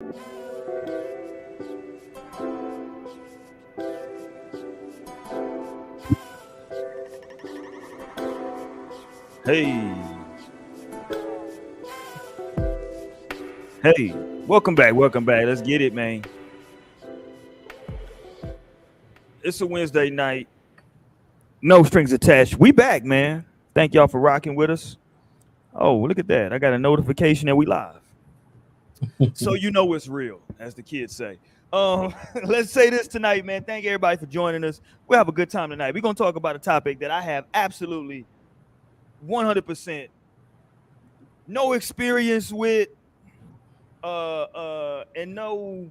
Hey, hey, welcome back. Welcome back. Let's get it, man. It's a Wednesday night. No strings attached. We back, man. Thank y'all for rocking with us. Oh, look at that. I got a notification that we live. So you know it's real, as the kids say. Let's say this tonight, man. Thank everybody for joining us. We'll have a good time tonight. We're gonna talk about a topic that I have absolutely 100% no experience with, and no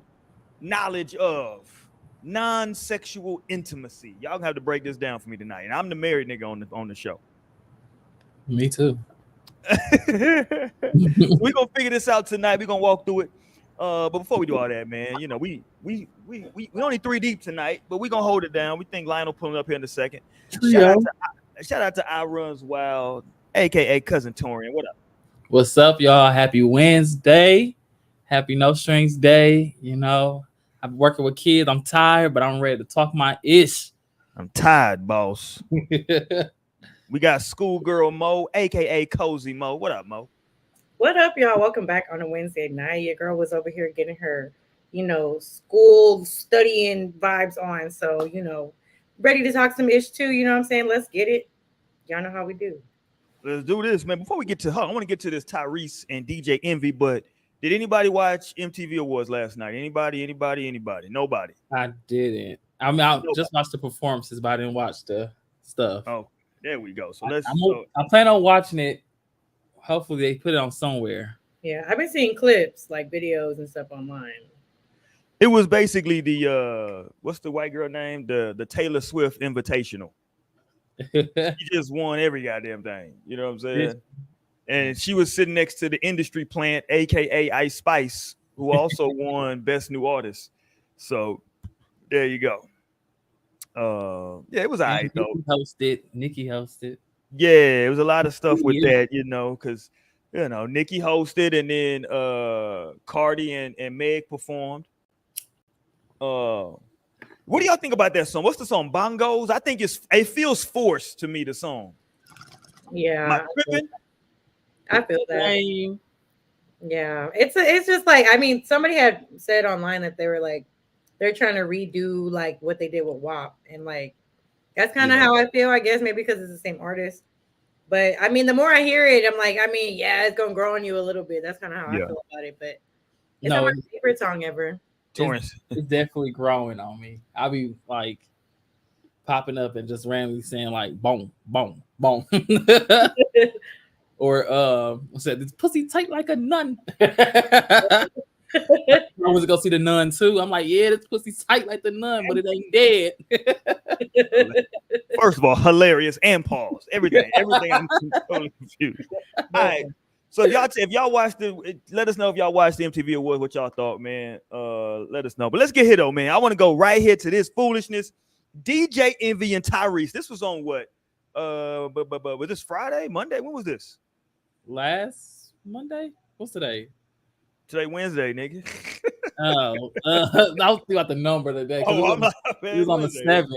knowledge of non-sexual intimacy. Y'all gonna have to break this down for me tonight. And I'm the married nigga on the show. Me too. We're gonna figure this out tonight. We're gonna walk through it. But before we do all that, man, you know, we only three deep tonight, but we're gonna hold it down. We think Lionel pulling up here in a second. Shout out to I Runs Wild, aka Cousin Torian. What up? What's up, y'all? Happy Wednesday. Happy No Strings Day. You know, I'm working with kids. I'm tired, but I'm ready to talk my ish. I'm tired, boss. We got Schoolgirl Mo, aka Cozy Mo. What up, Mo? What up, y'all? Welcome back on a Wednesday night. Your girl was over here getting her, school studying vibes on. So, ready to talk some ish too. You know what I'm saying? Let's get it. Y'all know how we do. Let's do this, man. Before we get to her, I want to get to this Tyrese and DJ Envy, but did anybody watch MTV Awards last night? Anybody? Nobody. I didn't. I mean, I just watched the performances, but I didn't watch the stuff. Oh, there we go. So I plan on watching it. Hopefully they put it on somewhere. Yeah, I've been seeing clips, like videos and stuff online. It was basically the what's the white girl name? The Taylor Swift Invitational. She just won every goddamn thing. You know what I'm saying? And she was sitting next to the industry plant, aka Ice Spice, who also won Best New Artist. So there you go. Yeah, it was all right though. Nikki hosted. Yeah, it was a lot of stuff with that, because Nikki hosted, and then Cardi and Meg performed. What do y'all think about that song? What's the song? Bongos? I think it feels forced to me, the song. Yeah. Am I tripping? I feel that. Yeah. It's just like, I mean, somebody had said online that they were like, they're trying to redo like what they did with WAP. And like, that's kind of how I feel, I guess, maybe because it's the same artist. But I mean, the more I hear it, I'm like, I mean, yeah, it's gonna grow on you a little bit. That's kind of how I feel about it. But it's not my favorite song ever. It's definitely growing on me. I'll be like popping up and just randomly saying like boom, boom, boom. Or what's that? This pussy tight like a nun. I was go see the Nun too. I'm like, yeah, this pussy tight like the Nun, but it ain't dead. First of all, hilarious and pause. Everything. I'm totally confused. All right. So if y'all watched let us know if y'all watched the MTV Awards, what y'all thought, man. Let us know. But let's get here though, man. I want to go right here to this foolishness. DJ Envy and Tyrese. This was on what? But was this Friday, Monday? When was this? Last Monday? What's today? Today Wednesday, nigga. I was thinking about the number today. It was on the 7th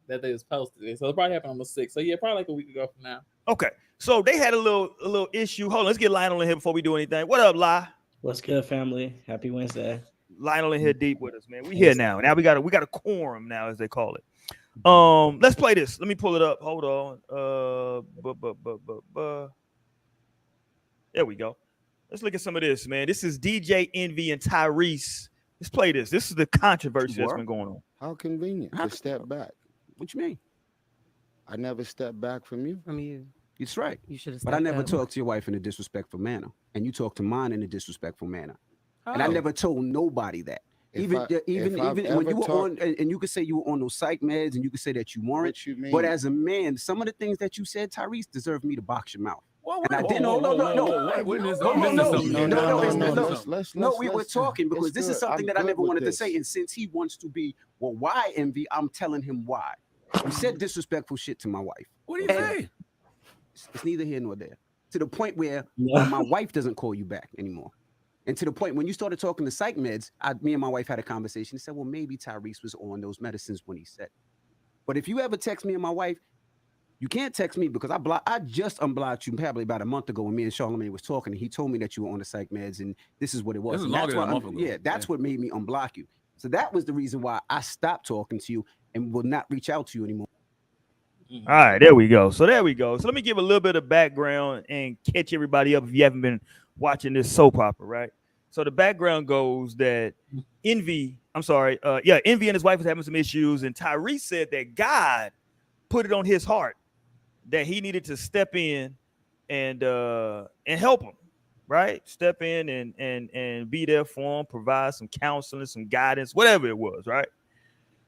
that they was posted. So it probably happened on the 6th. So yeah, probably like a week ago from now. Okay. So they had a little issue. Hold on, let's get Lionel in here before we do anything. What up, Li? What's good, family? Happy Wednesday. Lionel in here deep with us, man. We here now. Now we got a quorum now, as they call it. Let's play this. Let me pull it up. Hold on. There we go. Let's look at some of this, man. This is DJ Envy and Tyrese. Let's play this. This is the controversy that's been going on. How convenient to step back. What you mean? I never stepped back from you. From you. That's right. You should have. But I never talked to your wife in a disrespectful manner, and you talked to mine in a disrespectful manner. And I never told nobody that. Even when you were on, and you could say you were on those psych meds, and you could say that you weren't. But as a man, some of the things that you said, Tyrese, deserve me to box your mouth. And I didn't. No, we were talking because this is something that I never wanted to say. And since he wants to be, well, why Envy? I'm telling him why. You said disrespectful shit to my wife. What do you say? It's neither here nor there. To the point where my wife doesn't call you back anymore. And to the point when you started talking to psych meds, me and my wife had a conversation. He said, well, maybe Tyrese was on those medicines when he said. But if you ever text me and my wife, you can't text me because I just unblocked you probably about a month ago when me and Charlamagne was talking, and he told me that you were on the psych meds, and this is what it was. This is longer than a month ago. Yeah, that's what made me unblock you. So that was the reason why I stopped talking to you and will not reach out to you anymore. All right, there we go. So let me give a little bit of background and catch everybody up if you haven't been watching this soap opera, right? So the background goes that Envy and his wife was having some issues, and Tyrese said that God put it on his heart that he needed to step in and help him, right? Step in and be there for him, provide some counseling, some guidance, whatever it was, right?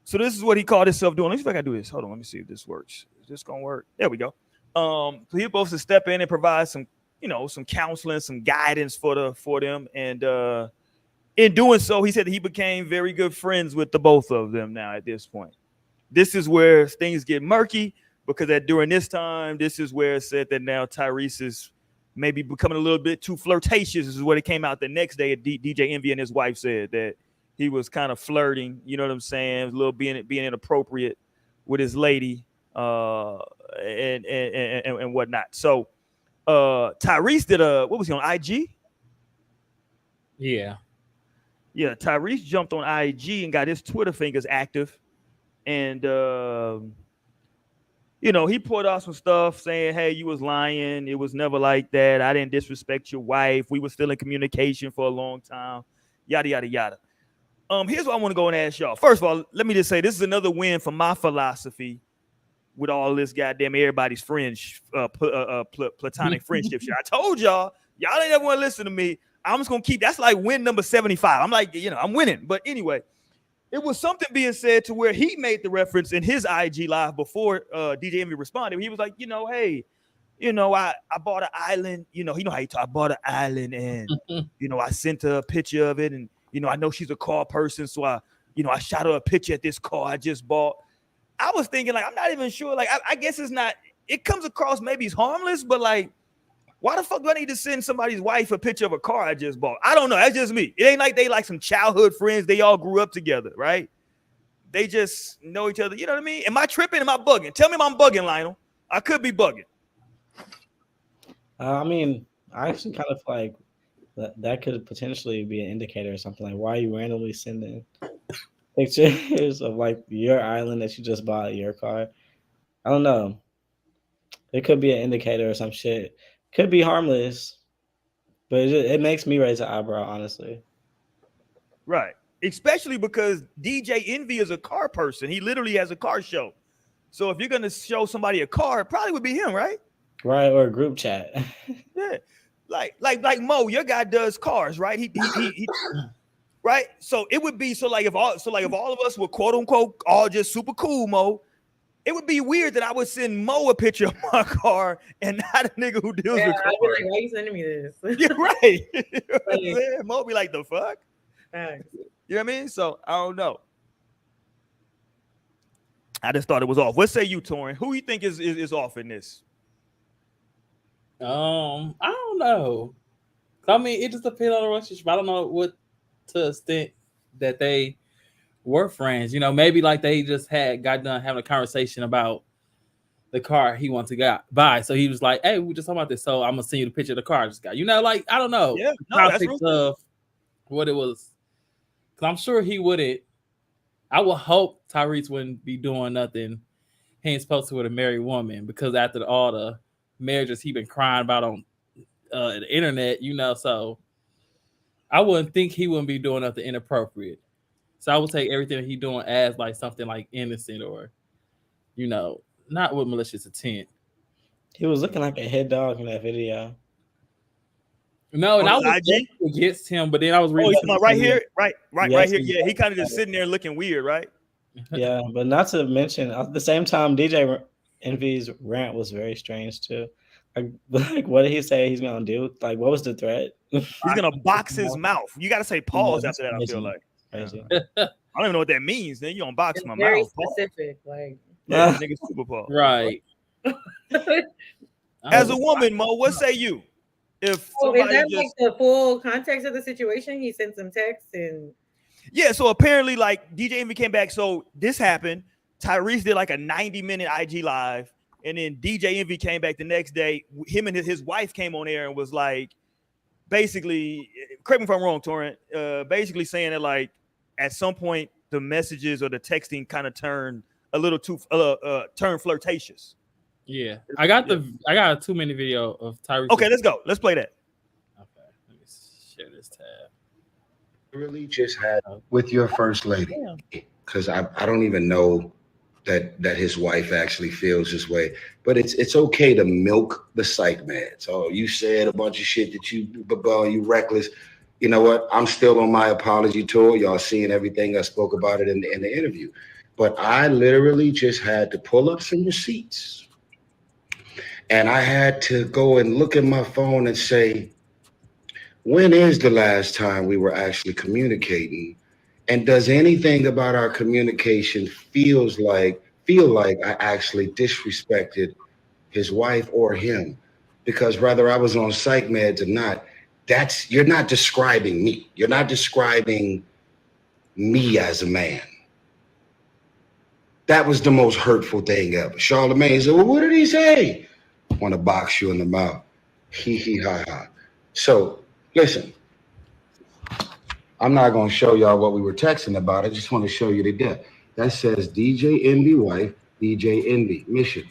So this is what he called himself doing. Let me see if I can do this. Hold on, let me see if this works. Is this gonna work? There we go. So he's supposed to step in and provide some counseling, some guidance for them, and in doing so, he said that he became very good friends with the both of them. Now at this point, this is where things get murky because during this time, this is where it said that now Tyrese is maybe becoming a little bit too flirtatious. This is what it came out the next day. DJ Envy and his wife said that he was kind of flirting, you know what I'm saying, a little being inappropriate with his lady, and whatnot. So Tyrese did what was he on IG? Yeah, Tyrese jumped on IG and got his Twitter fingers active, and he put out some stuff saying, "Hey, you was lying. It was never like that. I didn't disrespect your wife. We were still in communication for a long time. Yada yada yada." Here's what I want to go and ask y'all. First of all, let me just say this is another win for my philosophy with all this goddamn everybody's friends, platonic friendship shit. I told y'all ain't ever want to listen to me. I'm just gonna keep. That's like win number 75. I'm like, I'm winning. But anyway, it was something being said to where he made the reference in his IG live before DJ Envy responded. He was like, hey, I bought an island. You know how you talk. I bought an island, and I sent her a picture of it, and I know she's a car person, so I shot her a picture at this car I just bought. I was thinking, like, I'm not even sure. Like, I guess it's not. It comes across maybe it's harmless, but like, why the fuck do I need to send somebody's wife a picture of a car I just bought? I don't know. That's just me. It ain't like they like some childhood friends. They all grew up together, right? They just know each other. You know what I mean? Am I tripping? Am I bugging? Tell me if I'm bugging, Lionel. I could be bugging. I mean, I actually kind of like that could potentially be an indicator or something. Like, why are you randomly sending pictures of like your island that you just bought, your car? I don't know. It could be an indicator or some shit. Could be harmless, but it makes me raise an eyebrow, honestly. Right. Especially because DJ Envy is a car person. He literally has a car show. So if you're going to show somebody a car, it probably would be him, right? Right, or a group chat. Yeah. Like Mo, your guy does cars, right? He right? So it would be if all of us were quote unquote all just super cool, Mo, it would be weird that I would send Mo a picture of my car and not a nigga who deals with cars. I'd be like, why are you sending me this? You're right. You know Mo be like, the fuck? Thanks. You know what I mean? So I don't know. I just thought it was off. What say you, Torin? Who you think is off in this? I don't know. I mean, it just depends on the relationship. I don't know what to the extent that they were friends. Maybe like they just got done having a conversation about the car he wanted to buy. So he was like, "Hey, we just talking about this. So I'm gonna send you the picture of the car I just got." Like, I don't know. Yeah, no, that's of what it was. Because I'm sure he wouldn't. I would hope Tyrese wouldn't be doing nothing he ain't supposed to with a married woman, because after all the marriages he been crying about on the internet, so I wouldn't think he wouldn't be doing nothing inappropriate. So I would take everything he doing as like something like innocent or, not with malicious intent. He was looking like a head dog in that video. No, and I was against him, but then I was reading. Oh, right here, right here. Yeah, he kind of just sitting there looking weird, right? Yeah, but not to mention at the same time, DJ Envy's rant was very strange too. Like, what did he say he's gonna do? Like, what was the threat? He's gonna box his mouth. You got to say pause after that. I feel like. Crazy. I don't even know what that means. Then you gonna box my very mouth. Specific, like. Yeah, nigga, super pause. Right. As a woman, Mo, what say you? if Oh, is that somebody like the full context of the situation? He sent some texts and yeah, so apparently like DJ Envy came back. So this happened. Tyrese did like a 90-minute IG live, and then DJ Envy came back the next day. Him and his wife came on air and was like, basically, correct me if I'm wrong, Torrent, basically saying that like at some point the messages or the texting kind of turned a little too turned flirtatious. Yeah, I got a 2-minute video of Tyrese. Okay, let's go. Let's play that. Okay, let me share this tab. Really just had with your first lady, because I don't even know that his wife actually feels this way, but it's okay to milk the psych meds. Oh, you said a bunch of shit that you reckless. You know what? I'm still on my apology tour. Y'all seeing everything. I spoke about it in the interview, but I literally just had to pull up some receipts, and I had to go and look at my phone and say, when is the last time we were actually communicating? And does anything about our communication feel like I actually disrespected his wife or him? Because whether I was on psych meds or not, you're not describing me. You're not describing me as a man. That was the most hurtful thing ever. Charlemagne said, well, what did he say? I want to box you in the mouth. Hee ha ha. So listen, I'm not going to show y'all what we were texting about. I just want to show you the debt. That says DJ Envy wife, DJ Envy mission.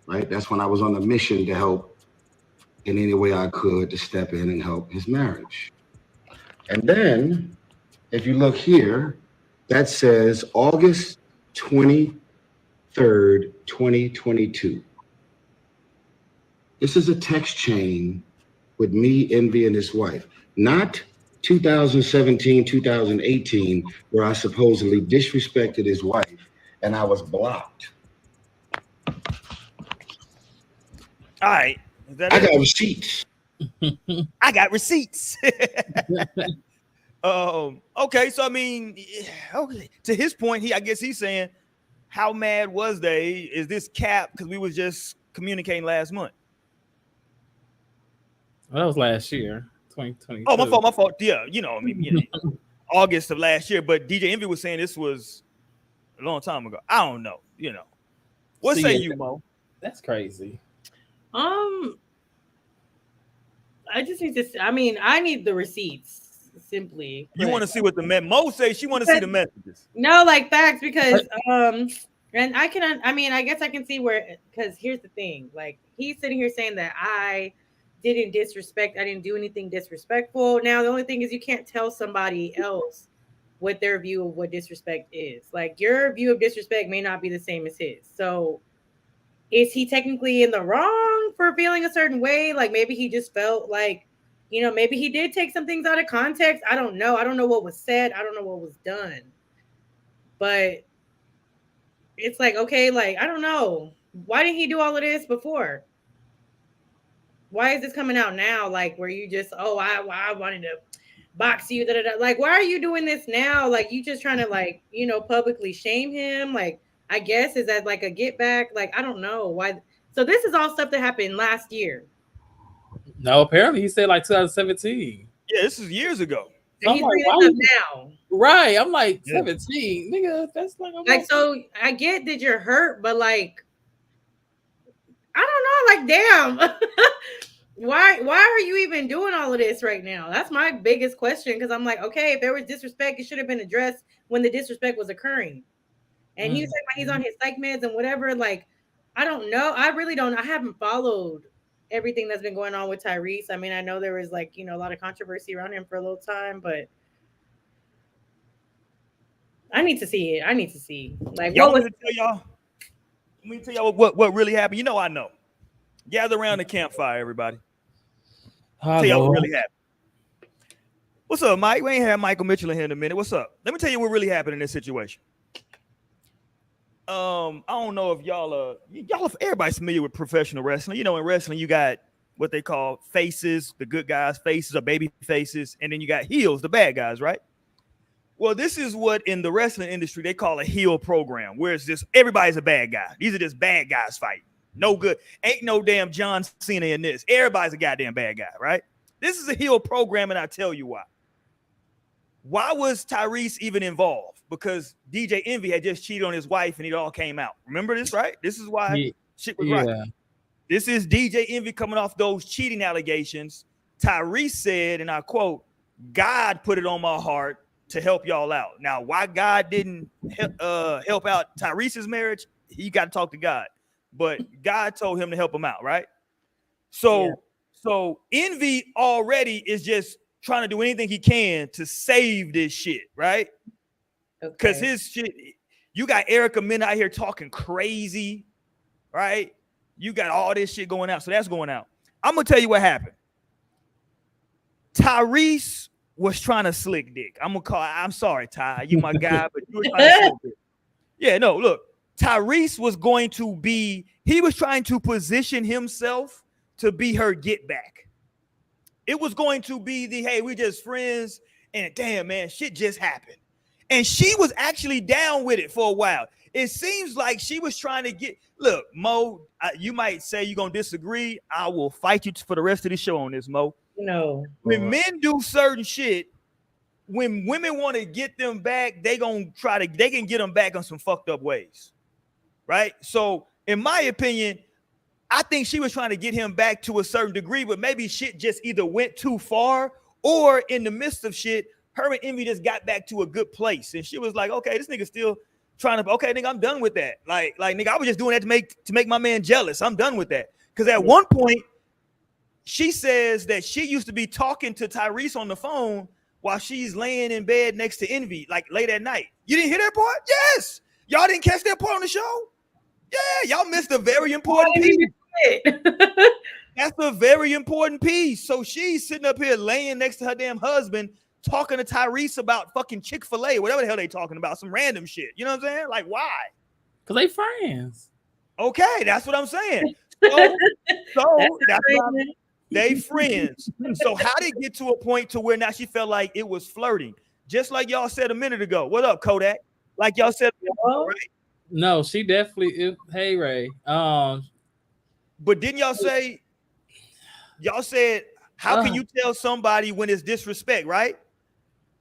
Right? That's when I was on a mission to help in any way I could to step in and help his marriage. And then, if you look here, that says August 23rd, 2022. This is a text chain with me, Envy, and his wife. Not 2017, 2018, where I supposedly disrespected his wife and I was blocked. All right. I got receipts. I got receipts. Okay, so I mean, okay. To his point, I guess he's saying, how mad was they? Is this cap? Because we was just communicating last month. Well, that was last year, 2022. Oh, my fault. Yeah, I mean, August of last year. But DJ Envy was saying this was a long time ago. I don't know. What say you, Mo? That's crazy. I just need to. I mean, I need the receipts. Simply, you want to see what Mo says? She want to see the messages. No, like facts, because and I can. I mean, I guess I can see where. Because here's the thing: like he's sitting here saying that I didn't disrespect. I didn't do anything disrespectful. Now the only thing is you can't tell somebody else what their view of what disrespect is. Like your view of disrespect may not be the same as his. So is he technically in the wrong for feeling a certain way? Like maybe he just felt like, maybe he did take some things out of context. I don't know. I don't know what was said. I don't know what was done. But it's like, okay, like, I don't know. Why didn't he do all of this before? Why is this coming out now? Like, where you just, I wanted to box you. Da, da, da. Like, why are you doing this now? Like, you just trying to, like, publicly shame him. Like, I guess, is that like a get back? Like, I don't know why. So this is all stuff that happened last year. No, apparently he said like 2017. Yeah, this is years ago. So he's bringing it up now. Right. I'm like, 17. Nigga, that's like so I get that you're hurt, but like, I don't know, like, damn. Why are you even doing all of this right now? That's my biggest question, because I'm like, okay, if there was disrespect, it should have been addressed when the disrespect was occurring. And he's like, he's on his psych meds and whatever. Like, I don't know. I really don't. I haven't followed everything that's been going on with Tyrese. I mean, I know there was like, a lot of controversy around him for a little time, but I need to see it. I need to see. Like, y'all want me to tell y'all? Let me tell y'all what really happened. I know. Gather around the campfire, everybody. Tell y'all what really happened. What's up, Mike? We ain't had Michael Mitchell in here in a minute. What's up? Let me tell you what really happened in this situation. I don't know if y'all everybody's familiar with professional wrestling. In wrestling, you got what they call faces, the good guys, faces or baby faces, and then you got heels, the bad guys, right? Well, this is what in the wrestling industry they call a heel program, where it's just everybody's a bad guy. These are just bad guys fighting. No good. Ain't no damn John Cena in this. Everybody's a goddamn bad guy, right? This is a heel program, and I tell you why. Why was Tyrese even involved? Because DJ Envy had just cheated on his wife, and it all came out. Remember this, right? This is why shit was right. This is DJ Envy coming off those cheating allegations. Tyrese said, and I quote, "God put it on my heart to help y'all out." Now, why God didn't help out Tyrese's marriage, he got to talk to God. But God told him to help him out, right? So Envy already is just trying to do anything he can to save this shit, right? Because his shit, you got Erica Mena out here talking crazy, right? You got all this shit going out. So that's going out. I'm going to tell you what happened. Tyrese was trying to slick dick. I'm sorry, Ty. You my guy, but you were trying to slick dick. Yeah, no, look. Tyrese was he was trying to position himself to be her get back. It was going to be hey, we're just friends, and damn, man, shit just happened. And she was actually down with it for a while. It seems like she was trying to look, Mo, you might say you're going to disagree. I will fight you for the rest of the show on this, Mo. No. When men do certain shit, when women want to get them back, they can get them back on some fucked up ways. Right? So, in my opinion, I think she was trying to get him back to a certain degree, but maybe shit just either went too far, or in the midst of shit, her and Envy just got back to a good place. And she was like, okay, this nigga still trying to, okay, nigga, I'm done with that. Like, nigga, I was just doing that to make my man jealous. I'm done with that. Because at one point, she says that she used to be talking to Tyrese on the phone while she's laying in bed next to Envy, like late at night. You didn't hear that part? Yes. Y'all didn't catch that part on the show? Yeah, y'all missed a very important piece. That's a very important piece. So she's sitting up here laying next to her damn husband, talking to Tyrese about fucking Chick-fil-A, whatever the hell they talking about, some random shit. You know what I'm saying? Like, why? Because they friends. Okay, that's what I'm saying. So that's why they friends. So how did it get to a point to where now she felt like it was flirting? Just like y'all said a minute ago. What up, Kodak? Like y'all said, right? No, she definitely. Hey, Ray. But didn't y'all say? Y'all said, how can you tell somebody when it's disrespect, right?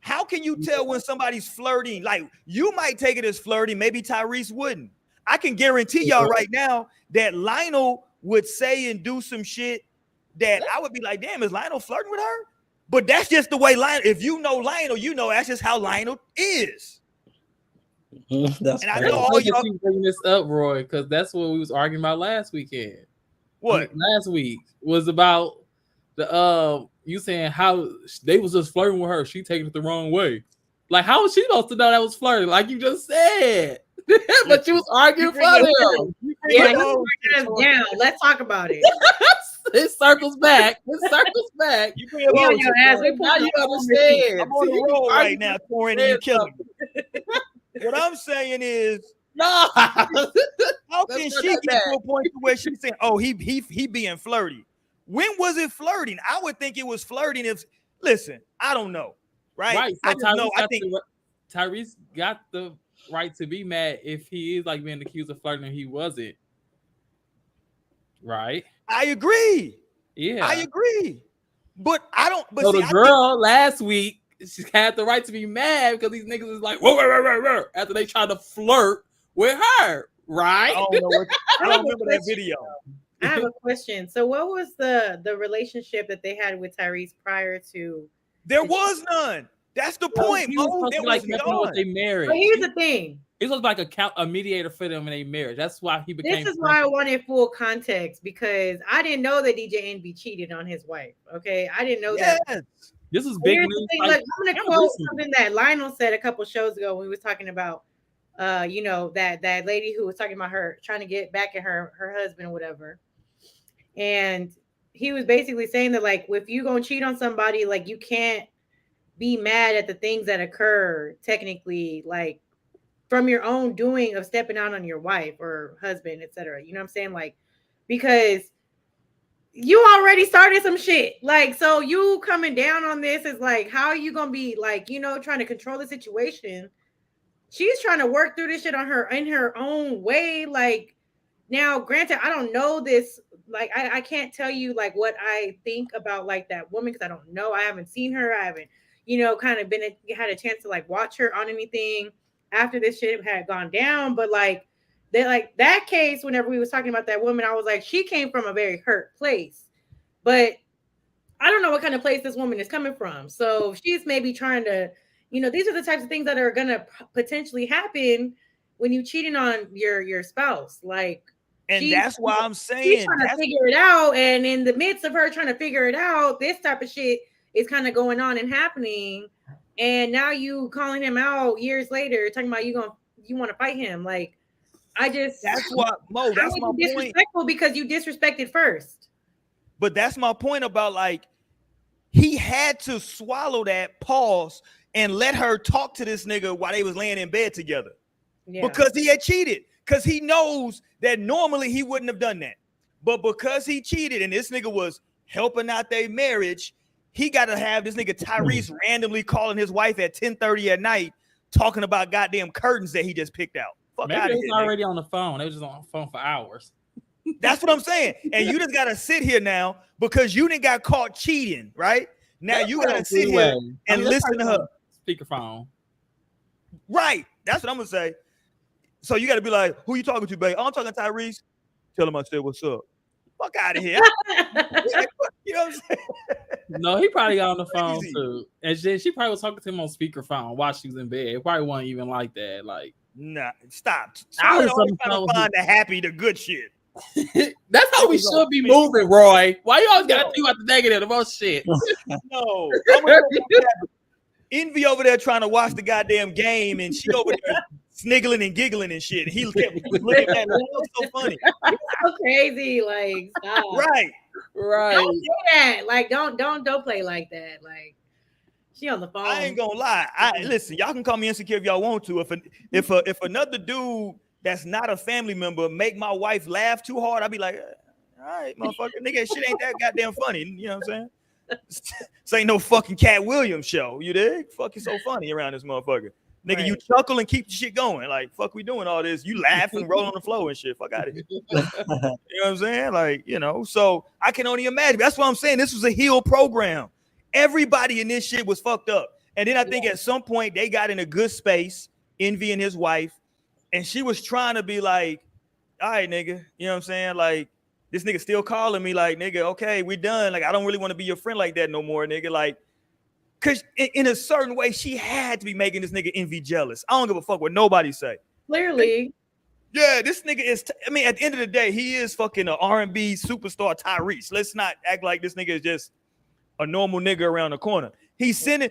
How can you tell when somebody's flirting? Like, you might take it as flirting, maybe Tyrese wouldn't. I can guarantee y'all right now that Lionel would say and do some shit that I would be like, damn, is Lionel flirting with her? But that's just the way Lionel, if you know Lionel, you know that's just how Lionel is. That's and I know all y'all keep bringing this up, Roy, because that's what we was arguing about last weekend. What? Last week was about the you saying how they was just flirting with her. She taking it the wrong way. Like, how was she supposed to know that was flirting? Like you just said. But you was arguing for them. Yeah, down. Let's talk about it. It circles back. It circles back. You bring on your ass. Now you understand. I'm on the roll right now, Torin, and you killing me. What I'm saying is, no. How can she get to a point where she's saying, "Oh, he being flirty"? When was it flirting? I would think it was flirting. Listen, I don't know, right? Right. So I don't know. I think Tyrese got the right to be mad if he is like being accused of flirting and he wasn't. Right. I agree. Yeah, I agree. But I don't. But so the girl last week, she had the right to be mad because these niggas is like, whoa, after they tried to flirt with her, right? I don't remember that video. I have a question. So, what was the relationship that they had with Tyrese prior to? There was none. That's the point. Mo. There was none. They married. But here's the thing. It was like a mediator for them in a marriage. That's why he became. This is why I wanted full context, because I didn't know that DJ Envy cheated on his wife. Okay, I didn't know that. This is big news. Look, I'm gonna quote something that Lionel said a couple shows ago when we was talking about, that lady who was talking about her trying to get back at her husband or whatever, and he was basically saying that, like, if you gonna cheat on somebody, like, you can't be mad at the things that occur technically, like, from your own doing of stepping out on your wife or husband, etc. You know what I'm saying? Like, because you already started some shit. Like, so you coming down on this is like, how are you gonna be like, trying to control the situation? She's trying to work through this shit in her own way. Like, Now, granted, I don't know this. Like, I can't tell you like what I think about like that woman because I don't know. I haven't seen her. I haven't, kind of had a chance to like watch her on anything after this shit had gone down. But like, that case, whenever we was talking about that woman, I was like, she came from a very hurt place, but I don't know what kind of place this woman is coming from. So she's maybe trying to, these are the types of things that are gonna potentially happen when you cheating on your spouse. Like, and that's why I'm saying she's trying to figure it out. And in the midst of her trying to figure it out, this type of shit is kind of going on and happening. And now you calling him out years later, talking about you want to fight him. Like, that's what Mo. That's my disrespectful point. Because you disrespected first. But that's my point about like he had to swallow that pause and let her talk to this nigga while they was laying in bed together. Yeah. Because he had cheated. Because he knows that normally he wouldn't have done that. But because he cheated and this nigga was helping out their marriage, he got to have this nigga Tyrese randomly calling his wife at 10:30 at night talking about goddamn curtains that he just picked out. Fuck Maybe out it of was here, already nigga. on the phone. They was just on the phone for hours. That's what I'm saying. And you just got to sit here now because you didn't got caught cheating, right? Now you got to sit here and listen to her. Speakerphone. Right. That's what I'm going to say. So you got to be like, who you talking to, babe? Oh, I'm talking to Tyrese. Tell him I said, what's up? Fuck out of here. You know what I'm saying? No, he probably got on the phone too. And then she probably was talking to him on speakerphone while she was in bed. It probably wasn't even like that. Like, nah, stop. I was trying to find the happy, the good shit. That's how we should be moving, Roy. Why you always got to think about the negative, the most shit? No. Envy over there trying to watch the goddamn game, and she over there sniggling and giggling and shit. He kept looking at her. It was so funny. It's so crazy. Like, stop. Right. Don't do that. Like, don't play like that. Like, she on the phone. I ain't gonna lie. Listen, y'all can call me insecure if y'all want to. If another dude that's not a family member make my wife laugh too hard, I'll be like, all right, motherfucker, nigga, shit ain't that goddamn funny. You know what I'm saying? This ain't no fucking Cat Williams show. You dig? Fuck, it's so funny around this motherfucker. Nigga, right. You chuckle and keep the shit going. Like, fuck, we doing all this. You laugh and roll on the floor and shit. Fuck out of here. You know what I'm saying? Like, so I can only imagine. That's what I'm saying. This was a heel program. Everybody in this shit was fucked up. And then I think at some point they got in a good space, Envy and his wife, and she was trying to be like, all right, nigga, you know what I'm saying? Like, this nigga still calling me like, nigga, okay, we done. Like, I don't really want to be your friend like that no more, nigga. Like, because in a certain way, she had to be making this nigga Envy jealous. I don't give a fuck what nobody say. Clearly. Yeah, this nigga is, at the end of the day, he is fucking an R&B superstar Tyrese. Let's not act like this nigga is just a normal nigga around the corner. He's sending,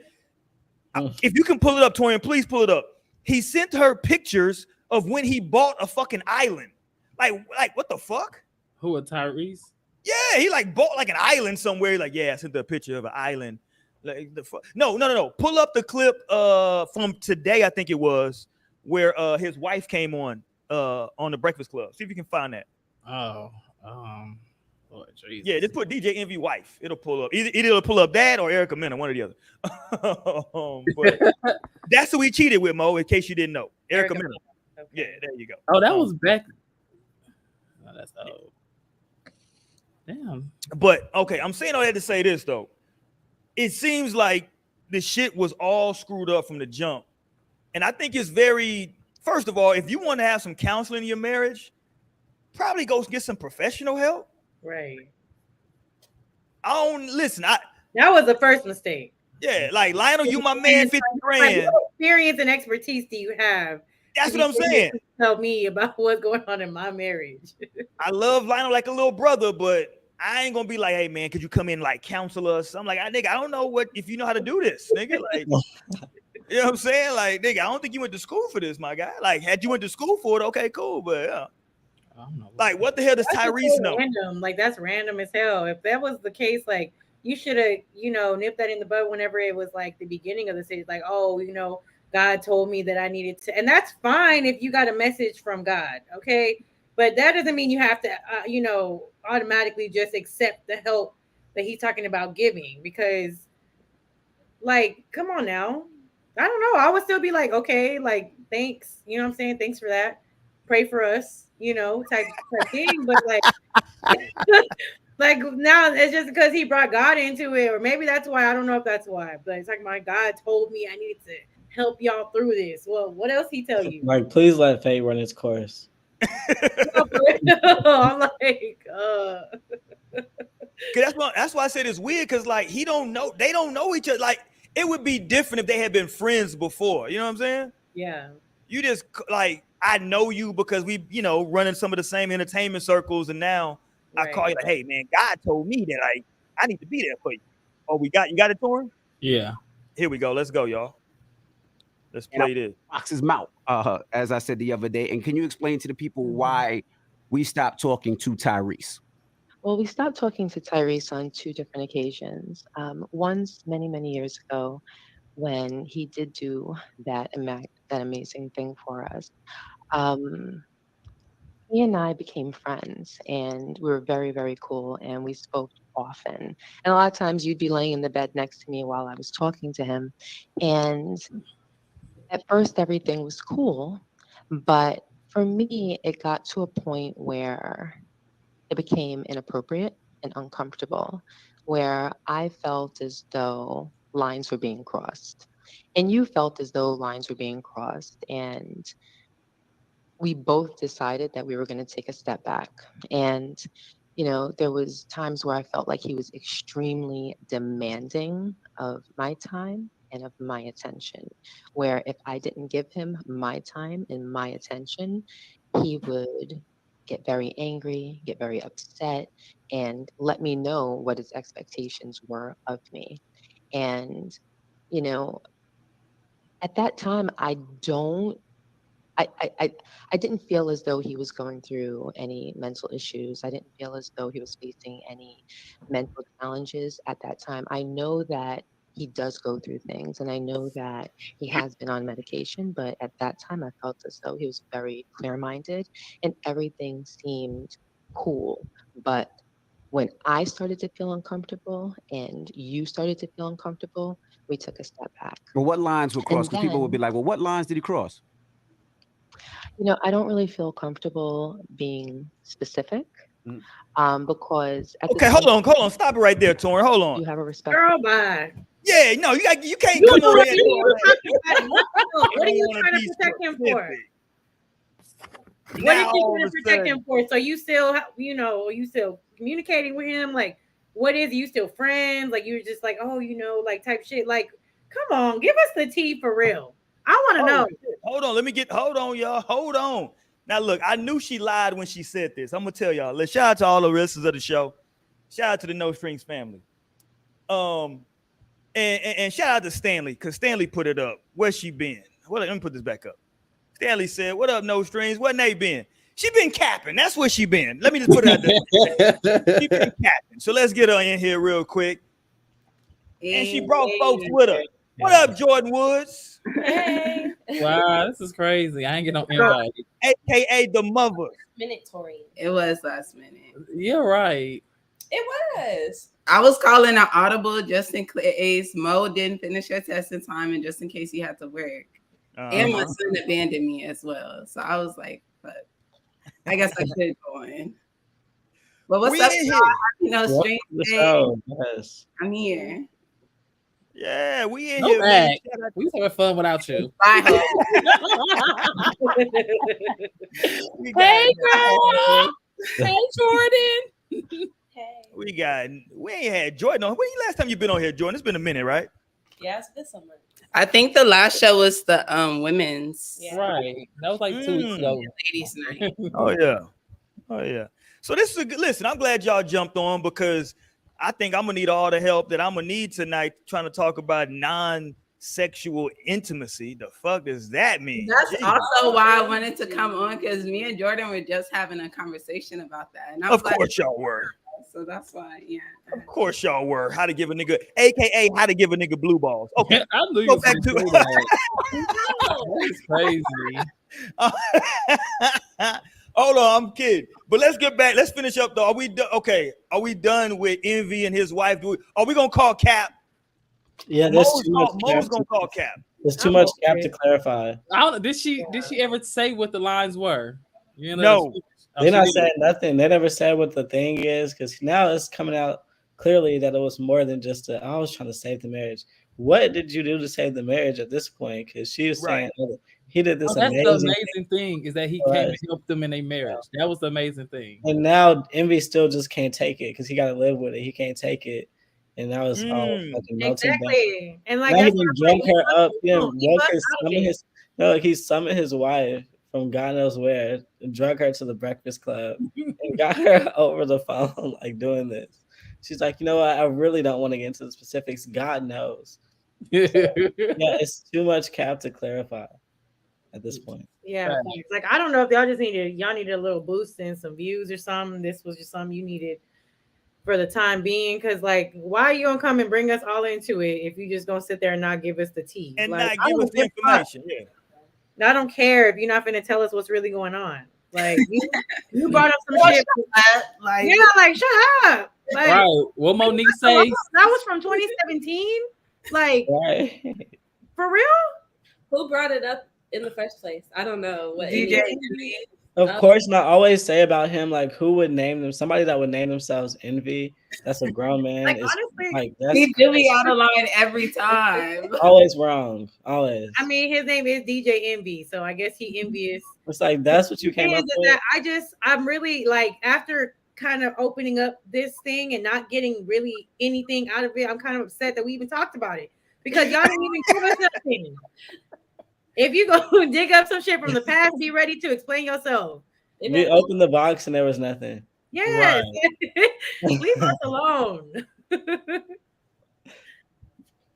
if you can pull it up, Torian, please pull it up. He sent her pictures of when he bought a fucking island. Like what the fuck? Who, a Tyrese? Yeah, he like bought like an island somewhere. Like, yeah, I sent a picture of an island. Like the fuck. No. Pull up the clip from today, I think it was, where his wife came on the Breakfast Club. See if you can find that. Oh, Jesus. Yeah, just put DJ Envy wife. It'll pull up. Either it'll pull up that or Erica Mena, one or the other. But that's who he cheated with, Mo, in case you didn't know. Erica Mena. Okay. Yeah, there you go. Oh, that was back. Oh, that's old. Damn. But okay, I'm saying all that to say this though. It seems like the shit was all screwed up from the jump. And I think it's very, first of all, if you want to have some counseling in your marriage, probably go get some professional help. Right. That was the first mistake. Yeah, like Lionel, you my man, 50 grand. What experience and expertise do you have? That's what I'm saying. Tell me about what's going on in my marriage. I love Lionel like a little brother, but I ain't gonna be like, hey man, could you come in like counsel us? I'm like, nigga, I don't know if you know how to do this, nigga. Like, you know what I'm saying? Like, nigga, I don't think you went to school for this, my guy. Like, had you went to school for it, okay, cool, but yeah. I don't know. Like, what the hell does Tyrese know? Random. Like, that's random as hell. If that was the case, like, you should have, nipped that in the bud whenever it was like the beginning of the series. Like, oh, God told me that I needed to, and that's fine if you got a message from God, okay? But that doesn't mean you have to, automatically just accept the help that he's talking about giving, because, like, come on now. I don't know. I would still be like, okay, like, thanks. You know what I'm saying? Thanks for that. pray for us, type thing. But like, like now it's just because he brought God into it, or maybe that's why. I don't know if that's why, but it's like my God told me I needed to help y'all through this. Well, what else he tell you? Like, please let fate run its course. I'm like, that's why I said it's weird, because like they don't know each other. Like, it would be different if they had been friends before. You know what I'm saying? Yeah. You just like, I know you because we, running some of the same entertainment circles, and now I call you like, hey man, God told me that I need to be there for you. Oh, you got it, Torrin? Yeah. Here we go. Let's go, y'all. Let's play this. Fox's mouth, as I said the other day. And can you explain to the people why we stopped talking to Tyrese? Well, we stopped talking to Tyrese on 2 different occasions. Once many, many years ago, when he did do that amazing thing for us. He and I became friends, and we were very, very cool, and we spoke often. And a lot of times you'd be laying in the bed next to me while I was talking to him. And at first, everything was cool. But for me, it got to a point where it became inappropriate and uncomfortable, where I felt as though lines were being crossed. And you felt as though lines were being crossed. And we both decided that we were going to take a step back. And, there was times where I felt like he was extremely demanding of my time and of my attention, where if I didn't give him my time and my attention, he would get very angry, get very upset, and let me know what his expectations were of me. And, at that time, I didn't feel as though he was going through any mental issues. I didn't feel as though he was facing any mental challenges at that time. I know that he does go through things, and I know that he has been on medication, but at that time I felt as though he was very clear-minded and everything seemed cool. But when I started to feel uncomfortable and you started to feel uncomfortable, we took a step back. Well, what lines were crossed? Because people would be then, like, well, what lines did he cross? I don't really feel comfortable being specific Mm. because at Okay, the hold same on. Stop it right there, Torrin. Hold on. you have a respect. girl, bye. Yeah, no, you can't You come know on what here. What are you trying to protect him for? What are you trying to protect him for? So you still, you still communicating with him? Like, what is you still friends? Like, you're just like, oh, like type shit. Like, come on, give us the tea for real. I want to know. Shit. Hold on, y'all. Hold on. Now, look, I knew she lied when she said this. I'm gonna tell y'all. Let's shout out to all the listeners of the show. Shout out to the No Strings family. And shout out to Stanley, because Stanley put it up. Where's she been? Well, let me put this back up. Stanley said, "What up, No Strings? Where Nate been? She been capping. That's where she been. Let me just put it out there. She been capping. So let's get her in here real quick. And she brought folks with her. What up, Jordan Woods? Hey. Wow, this is crazy. I ain't get no invite. AKA the mother. Minatory. It was last minute. You're right. It was. I was calling an audible just in case Mo didn't finish her test in time and just in case he had to work. And my son abandoned me as well. So I was like, but I guess I should go in. But what's up, y'all? Strange day. Yes. I'm here. Yeah, we in No here, man. We was having fun without you. Bye, Hey, girl. Hey, Jordan. Hey. We ain't had Jordan on. When the last time you been on here, Jordan? It's been a minute, right? Yeah, it's been summer. I think the last show was the women's. Yeah. Right. That was like 2 weeks ago. Ladies' night. Oh yeah. So this is a good listen. I'm glad y'all jumped on, because I think I'm gonna need all the help that I'm gonna need tonight trying to talk about non-sexual intimacy. The fuck does that mean? That's also why I wanted to come on, because me and Jordan were just having a conversation about that. And I was of course y'all were. So that's why, yeah. Of course y'all were. How to give a nigga, AKA how to give a nigga blue balls. Okay, I knew you go was back gonna to do that. That's crazy. Hold on, I'm kidding. But let's get back. Let's finish up though. Are we done? Okay. Are we done with Envy and his wife? Are we gonna call Cap? Yeah, there's too much. Mo's gonna call Cap. There's too much Cap to clarify. I don't know. Did she ever say what the lines were? You No. They're not saying nothing. They never said what the thing is, because now it's coming out clearly that it was more than just I was trying to save the marriage. What did you do to save the marriage at this point? Because she was saying he did this that's amazing the amazing thing is that he came and helped them in their marriage. That was the amazing thing. And now Envy still just can't take it because he got to live with it. He can't take it. And that was all fucking melting exactly. down. And like now that's he drunk her up. He summoned his wife from God knows where and drug her to the Breakfast Club and got her over the phone like doing this. She's like, you know what? I really don't want to get into the specifics. God knows. So, yeah, it's too much cap to clarify at this point. Yeah, right. Like I don't know if y'all needed a little boost in some views or something. This was just something you needed for the time being, because like, why are you gonna come and bring us all into it if you just gonna sit there and not give us the tea and like, not give us the information? Yeah, I don't care if you're not gonna tell us what's really going on. Like you brought up some shit, like yeah, like shut up. Like, right? What Monique say? That was from 2017. Like, for real? Who brought it up in the first place? I don't know. What DJ. Of course, not always say about him like who would name them. Somebody that would name themselves Envy. That's a grown man. Like, honestly, like that's he do be out of line every time. Always wrong. Always. I mean, his name is DJ Envy, so I guess he envious. It's like that's what you came up with. I'm really like after kind of opening up this thing and not getting really anything out of it. I'm kind of upset that we even talked about it because y'all didn't even give us nothing. If you go dig up some shit from the past, be ready to explain yourself. We opened the box and there was nothing. Yes. Right. Leave us alone.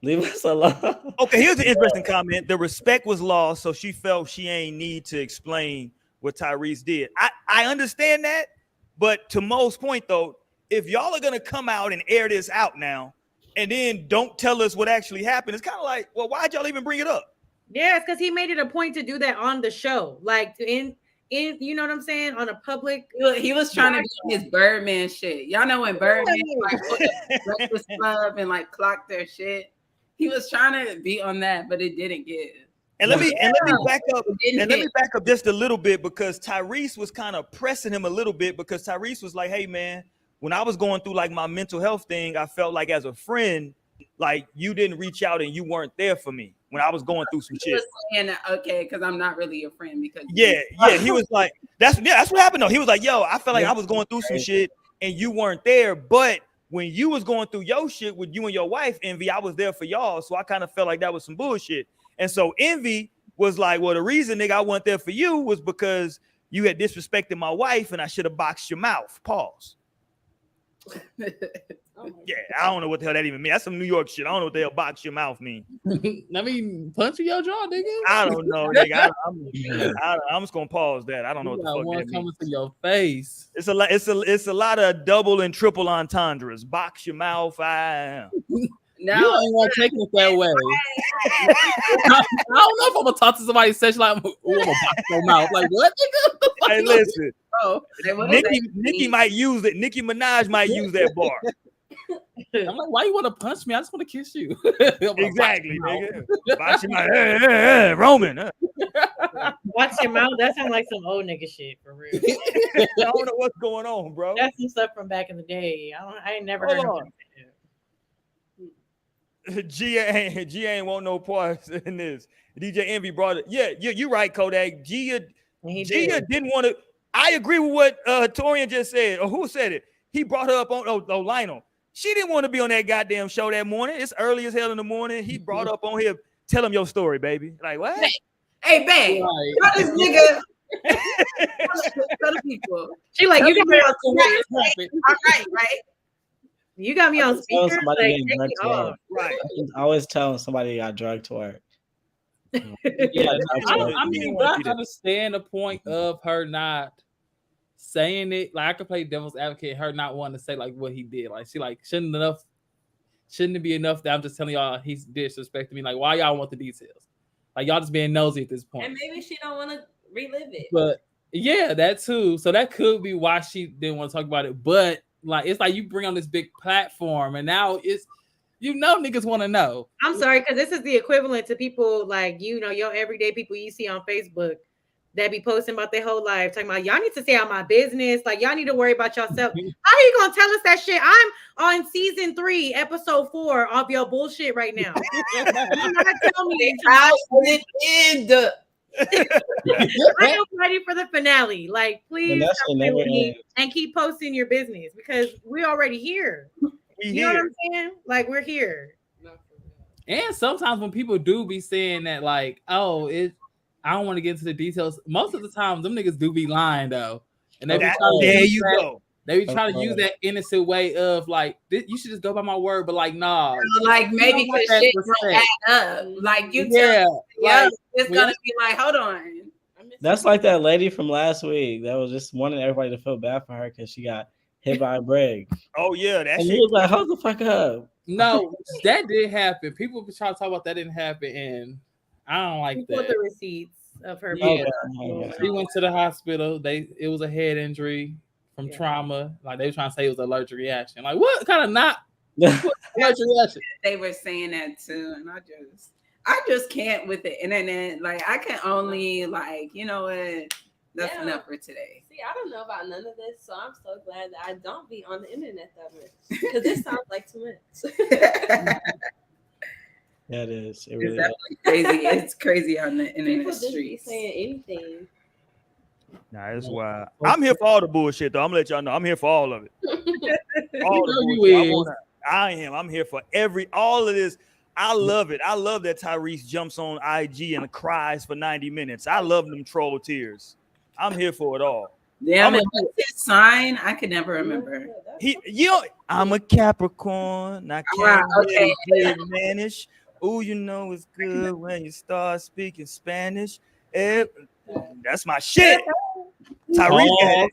Leave us alone. Okay, here's an interesting comment. The respect was lost, so she felt she ain't need to explain what Tyrese did. I understand that, but to Mo's point though, if y'all are gonna come out and air this out now and then don't tell us what actually happened, it's kind of like, well, why'd y'all even bring it up? Yeah, it's because he made it a point to do that on the show, like in you know what I'm saying, on a public. He was trying to do his Birdman shit. Y'all know when Birdman like Breakfast Club and like clock their shit. He was trying to be on that, but it didn't give. And let me back up. And let me back up just a little bit because Tyrese was kind of pressing him a little bit because Tyrese was like, "Hey man, when I was going through like my mental health thing, I felt like as a friend, like you didn't reach out and you weren't there for me when I was going through some shit." Was saying that, okay, because I'm not really your friend because he was like, that's what happened though. He was like, "Yo, I felt like I was going through some shit and you weren't there, but when you was going through your shit with you and your wife, Envy, I was there for y'all, so I kind of felt like that was some bullshit." And so Envy was like, "Well, the reason, nigga, I wasn't there for you was because you had disrespected my wife and I should have boxed your mouth." Pause. Yeah, I don't know what the hell that even means. That's some New York shit. I don't know what the hell box your mouth mean. I mean, punch your jaw, nigga. I don't know, nigga. I'm just gonna pause that. I don't know what the fuck that means. Coming to your face. It's a lot of double and triple entendres. Box your mouth. No, you ain't want to take it that way. I don't know if I'm gonna talk to somebody such like, "Oh, I'm gonna box your mouth." Like what? Nigga? Hey, listen. Oh, Nikki might use it. Nicki Minaj might use that bar. I'm like, why you want to punch me? I just want to kiss you. Exactly, nigga. Watch your mouth. Hey, Roman. Watch your mouth. That sounds like some old nigga shit for real. I don't know what's going on, bro. That's some stuff from back in the day. I ain't never heard of it. G ain't want no parts in this. DJ Envy brought it. Yeah, you're right, Kodak. Gia didn't want to. I agree with what Torian just said. Or who said it? He brought her up on Lionel. She didn't want to be on that goddamn show that morning. It's early as hell in the morning. He brought up on here, tell him your story, baby. Like, what? Hey, babe. Tell this nigga. Tell the people. She like, you got me on all right. You got me on speaker. Right. I always telling somebody got drugged to work. I mean, but I understand the point of her not saying it. Like I could play devil's advocate, her not wanting to say like what he did. Like she like shouldn't it be enough that I'm just telling y'all he's disrespecting me? Like why y'all want the details? Like y'all just being nosy at this point. And maybe she don't want to relive it. But yeah, that too. So that could be why she didn't want to talk about it. But like it's like you bring on this big platform and now it's niggas want to know. I'm sorry, because this is the equivalent to people like your everyday people you see on Facebook that be posting about their whole life, talking about y'all need to stay out my business. Like y'all need to worry about yourself. How are you gonna tell us that shit? I'm on season 3, episode 4 of your bullshit right now. You gotta tell me how it end. I am ready for the finale. Like, please stop playing with me and keep posting your business because we're already here. You know what I'm saying? Like, we're here. And sometimes when people do be saying that, like, oh, I don't want to get into the details. Most of the time, them niggas do be lying though, and they be trying to use that. They be trying to use that innocent way of like, you should just go by my word, but like, nah, like maybe because shit don't add up. Like you tell, like, it's gonna be like, hold on. That's like that lady from last week that was just wanting everybody to feel bad for her because she got hit by a brick. Oh yeah, that and shit. He was like, hold the fuck up. No, that did happen. People be trying to talk about that didn't happen, and I don't like that. Put the receipts of her. Yeah, she went to the hospital. It was a head injury from trauma. Like they were trying to say it was an allergic reaction. Like what kind of not allergic reaction? They were saying that too, and I just can't with the internet. Like I can only like, you know what? That's enough for today. See, I don't know about none of this, so I'm so glad that I don't be on the internet that much because this sounds like too much. Yeah, it is. It really is crazy. It's crazy on the internet People just streets. Be saying anything. Nah, that's why I'm here for all the bullshit though. I'm gonna let y'all know I'm here for all of it. All the bullshit. I am. I'm here for all of this. I love it. I love that Tyrese jumps on IG and cries for 90 minutes. I love them troll tears. I'm here for it all. Yeah, what's his sign? I could never remember. I'm a Capricorn. I can't manage. Ooh, you know it's good when you start speaking Spanish. That's my shit. Tyrese.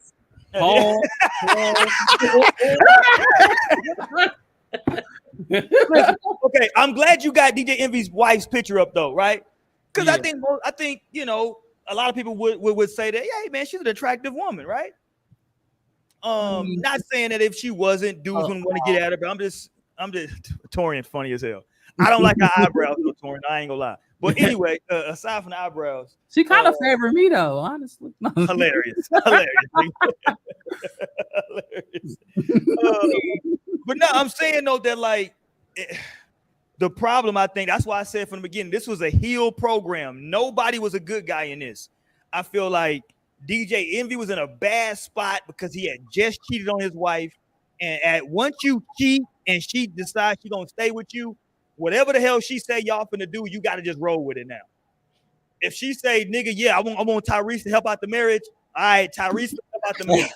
Okay, I'm glad you got DJ Envy's wife's picture up though, right? Because I think you know a lot of people would say that, hey man, she's an attractive woman, right? Not saying that if she wasn't, dudes wouldn't want to get at her, but I'm just Torian funny as hell. I don't like her eyebrows though, Torian. I ain't gonna lie. But anyway, aside from the eyebrows, she kind of favored me though, honestly. Hilarious. But no, I'm saying though that like the problem, I think that's why I said from the beginning, this was a heel program. Nobody was a good guy in this. I feel like DJ Envy was in a bad spot because he had just cheated on his wife, and once you cheat and she decides she's gonna stay with you, whatever the hell she say y'all finna do, you gotta just roll with it now. If she say, nigga, yeah, I want Tyrese to help out the marriage, all right, Tyrese to help out the marriage.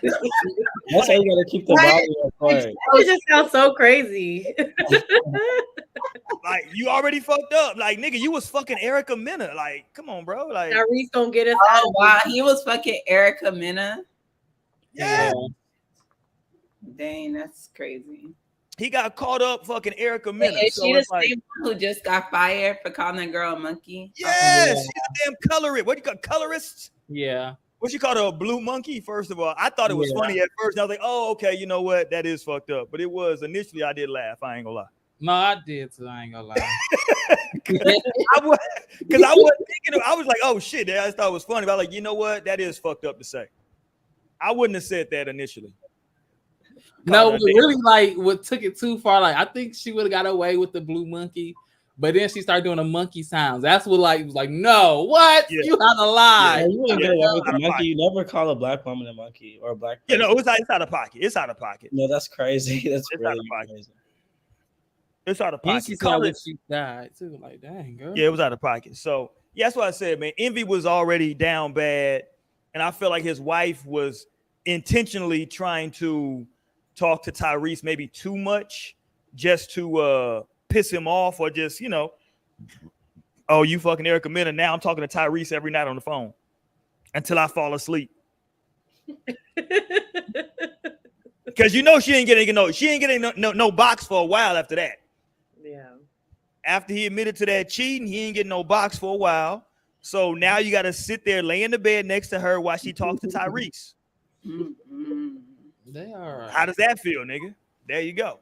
That's how you gotta keep the body apart. It just sounds so crazy. Like you already fucked up. Like nigga, you was fucking Erica Mena. Like, come on, bro. Like Tyrese don't get us. Oh wow, he was fucking Erica Mena. Yeah. Dang, that's crazy. He got caught up fucking Erica Mena. Is she the same one who just got fired for calling that girl a monkey? Yes, she's a damn colorist. What do you call colorist? Yeah. What you call her, a blue monkey? First of all, I thought it was funny at first. I was like, oh, okay, you know what? That is fucked up. But it was initially, I did laugh. I ain't gonna lie. No, I did too. I ain't gonna lie. Because I wasn't thinking. I was like, oh shit. I just thought it was funny. But I was like, you know what? That is fucked up to say. I wouldn't have said that initially. No, really, like what took it too far. Like I think she would have got away with the blue monkey, but then she started doing the monkey sounds. That's what like was like, no, what? Yeah. You had to lie. Yeah, you wouldn't get away with the monkey. You never call a black woman a monkey or a black. You know, it's out of pocket. It's out of pocket. No, that's crazy. That's really out of pocket. Crazy. It's out of pocket. She saw that she died too. Like, dang, girl. Yeah, it was out of pocket. So yeah, that's what I said, man. Envy was already down bad, and I felt like his wife was intentionally trying to talk to Tyrese maybe too much just to piss him off, or just, you know, oh, you fucking Erica Mena. Now I'm talking to Tyrese every night on the phone until I fall asleep. Because you know she ain't getting no box for a while after that. Yeah. After he admitted to that cheating, he ain't getting no box for a while. So now you got to sit there, lay in the bed next to her while she talks to Tyrese. They are right. How does that feel, nigga? There you go.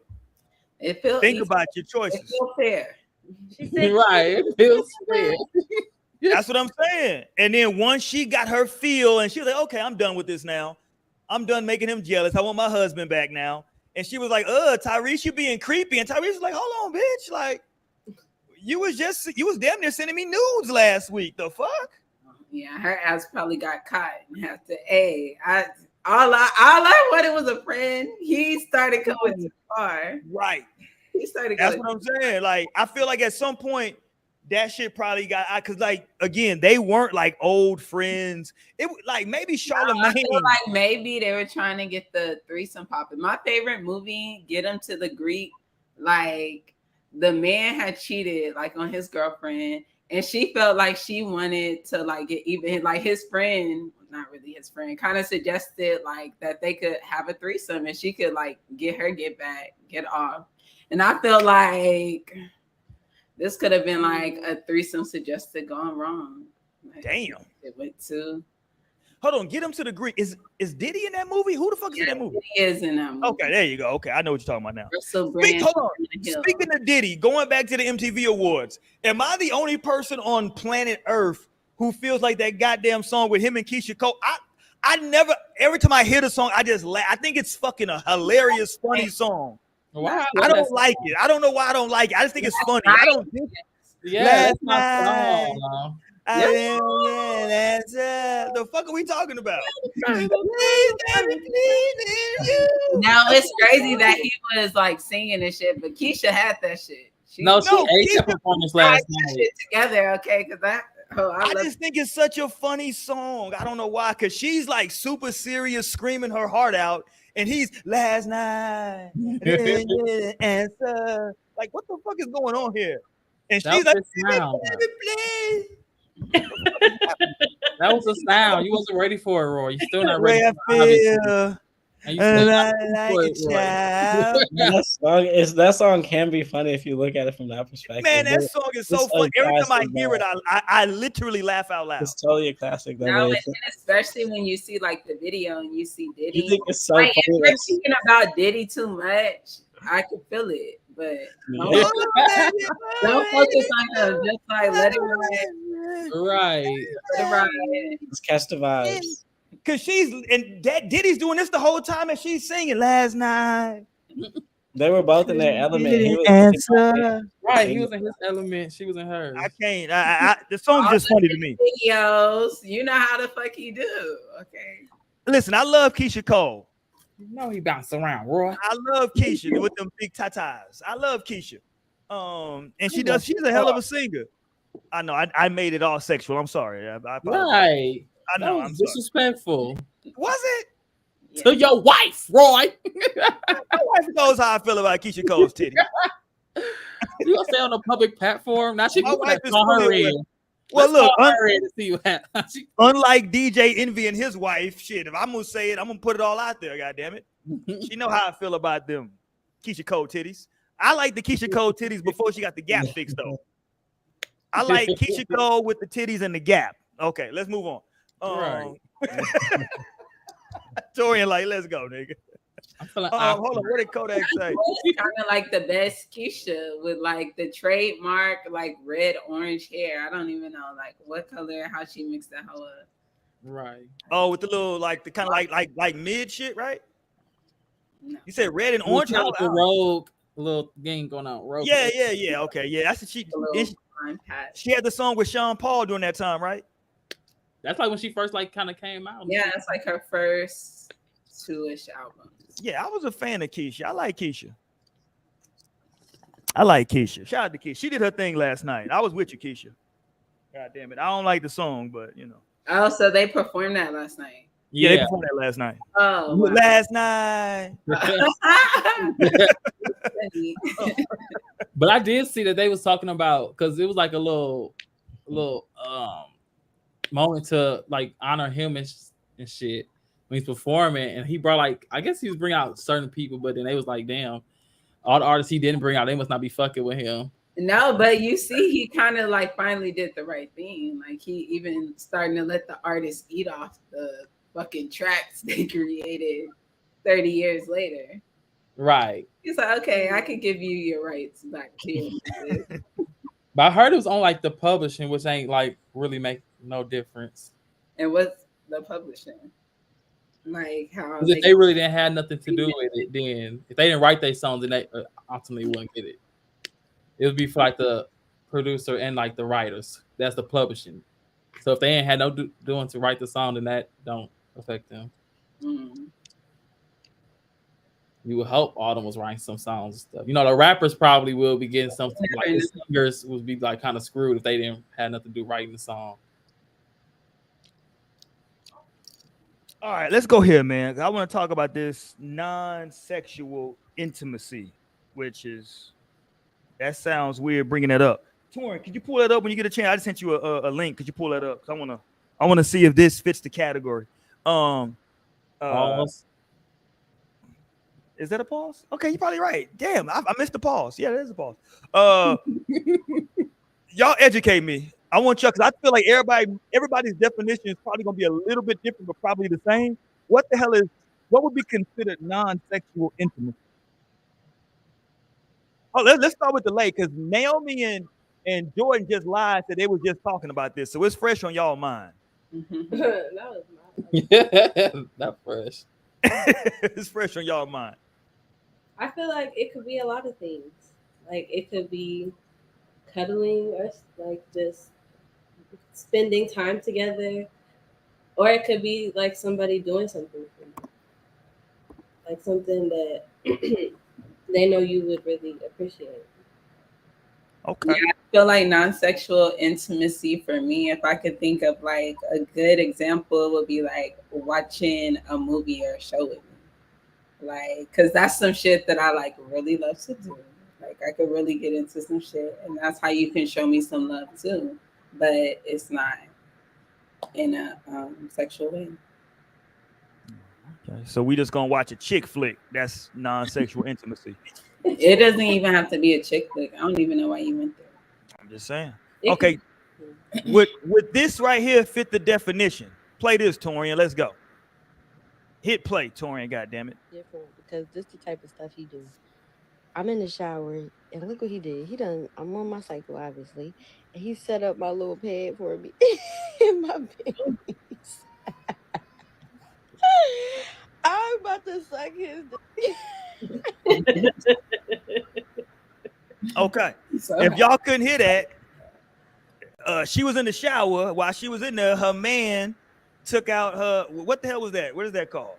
It feels. Think about your choices. It feels fair. Right. It feels fair. That's what I'm saying. And then once she got her feel and she was like, okay, I'm done with this now. I'm done making him jealous. I want my husband back now. And she was like, Tyrese, you being creepy. And Tyrese was like, hold on, bitch. Like, you was damn near sending me nudes last week. The fuck? Yeah, her ass probably got caught and have to, all I wanted was a friend. He started going too far. Right. He started That's what I'm saying. Like, I feel like at some point that shit probably got, because like, again, they weren't like old friends. It like maybe Charlamagne. I feel like maybe they were trying to get the threesome popping. My favorite movie, Get Him to the Greek, like the man had cheated like on his girlfriend, and she felt like she wanted to like get even, like his friend, not really his friend, kind of suggested like that they could have a threesome and she could like get off. And I feel like this could have been like a threesome suggested gone wrong. Like, damn. It went to. Hold on, Get Him to the Greek. Is Diddy in that movie? Who the fuck is in that movie? He is in that movie. Okay, there you go. Okay, I know what you're talking about now. Hold on. Speaking of Diddy, going back to the MTV Awards, am I the only person on planet Earth who feels like that goddamn song with him and Keisha Cole? I never, every time I hear the song, I just laugh. I think it's fucking a hilarious, funny song. Wow. I don't like it. I don't know why I don't like it. I just think it's funny. I don't think that's my song. The fuck are we talking about? Now it's crazy that he was like singing and shit, but Keisha had that shit. She ate that performance last night. Shit together, okay? Because I just think it's such a funny song. I don't know why, because she's like super serious, screaming her heart out, and he's last night answer. Like, what the fuck is going on here? And she's like, that was a sound. You wasn't ready for it, Roy. You still not ready. That song can be funny if you look at it from that perspective. Man, that song is so funny. Every time I hear it, I literally laugh out loud. It's totally a classic. No, and especially when you see like the video and you see Diddy. You think it's so like, funny. If you're thinking about Diddy too much, I can feel it. But don't focus on him. Just like let it ride. Right. Just catch the vibes. Cause Diddy's doing this the whole time and she's singing last night. They were both in their element. He was in his element. She was in hers. I can't. The song's just funny to me. Videos, you know how the fuck he do. Okay. Listen, I love Keisha Cole. You know he bounced around, Roy. I love Keisha with them big tatas. I love Keisha. And she's a hell of a singer. I know. I made it all sexual. I'm sorry. I right. I know. I'm disrespectful. Was it? Yeah. To your wife, Roy. My wife knows how I feel about Keisha Cole's titty. You gonna stay on a public platform? Now she my wife is her in. Well, look, unlike DJ Envy and his wife, shit, if I'm gonna say it, I'm gonna put it all out there, goddamn it. She know how I feel about them Keisha Cole titties. I like the Keisha Cole titties before she got the gap fixed though. I like Keisha Cole with the titties and the gap. Okay, let's move on. Right. Torian, like, let's go, nigga. Hold on, what did Kodak say? It's kind of like the best Keisha with like the trademark like red orange hair. I don't even know like what color, how she mixed that hoe up. Right. Oh, with the little like the kind of like mid shit, right? No. You said red and orange. Like the rogue little game going on. Rogue. Yeah. Okay, yeah. That's what she had the song with Sean Paul during that time, right? That's like when she first like kind of came out. Yeah, it's like her first 2-ish album. Yeah, I was a fan of Keisha. I like Keisha. Shout out to Keisha. She did her thing last night. I was with you, Keisha. God damn it. I don't like the song, but you know. Oh, so they performed that last night. Yeah, they performed that last night. Oh, wow. Last night. But I did see that they was talking about, because it was like a little moment to like honor him and shit when he's performing, and he brought like, I guess he was bringing out certain people, but then they was like, damn, all the artists he didn't bring out, they must not be fucking with him. No, but you see, he kind of like finally did the right thing. Like he even starting to let the artists eat off the fucking tracks they created 30 years later. Right. He's like, okay, I could give you your rights back to you. But But I heard it was on like the publishing, which ain't like really make no difference. And what's the publishing? Like how if they really didn't have nothing to do with it, then if they didn't write their songs, then they ultimately wouldn't get it. It would be for like the producer and like the writers. That's the publishing. So if they ain't had no doing to write the song, then that don't affect them. You would hope Autumn was writing some songs and stuff. You know, the rappers probably will be getting something. Like the singers would be like kind of screwed if they didn't have nothing to do writing the song. All right, let's go here, man. I want to talk about this non-sexual intimacy, which is, that sounds weird bringing that up. Torin, could you pull that up when you get a chance? I just sent you a link. Could you pull that up? I want to see if this fits the category. Pause. Is that a pause? Okay, you're probably right. Damn, I missed the pause. Yeah, that is a pause. Y'all educate me. I want y'all, because I feel like everybody's definition is probably gonna be a little bit different, but probably the same. What would be considered non-sexual intimacy? Oh, let's start with the late, because Naomi and Jordan just lied that they were just talking about this, so it's fresh on y'all mind. That was not fresh. It's fresh on y'all mind. I feel like it could be a lot of things. Like it could be cuddling or like just spending time together, or it could be like somebody doing something for you, like something that they know you would really appreciate. Okay. Yeah, I feel like non-sexual intimacy for me, if I could think of like a good example, would be like watching a movie or a show with me. Like, because that's some shit that I like really love to do. Like, I could really get into some shit, and that's how you can show me some love too. But it's not in a sexual way. Okay, so we just gonna watch a chick flick. That's non-sexual intimacy. It doesn't even have to be a chick flick. I don't even know why you went there. I'm just saying. Okay, would this right here fit the definition? Play this, Torian. Let's go. Hit play, Torian. Goddammit. Different, because this the type of stuff he do. I'm in the shower, and look what he did. I'm on my cycle, obviously, and he set up my little pad for me in my panties. I'm about to suck his dick. Okay. If y'all couldn't hear that, she was in the shower. While she was in there, her man took out her, what the hell was that? What is that called?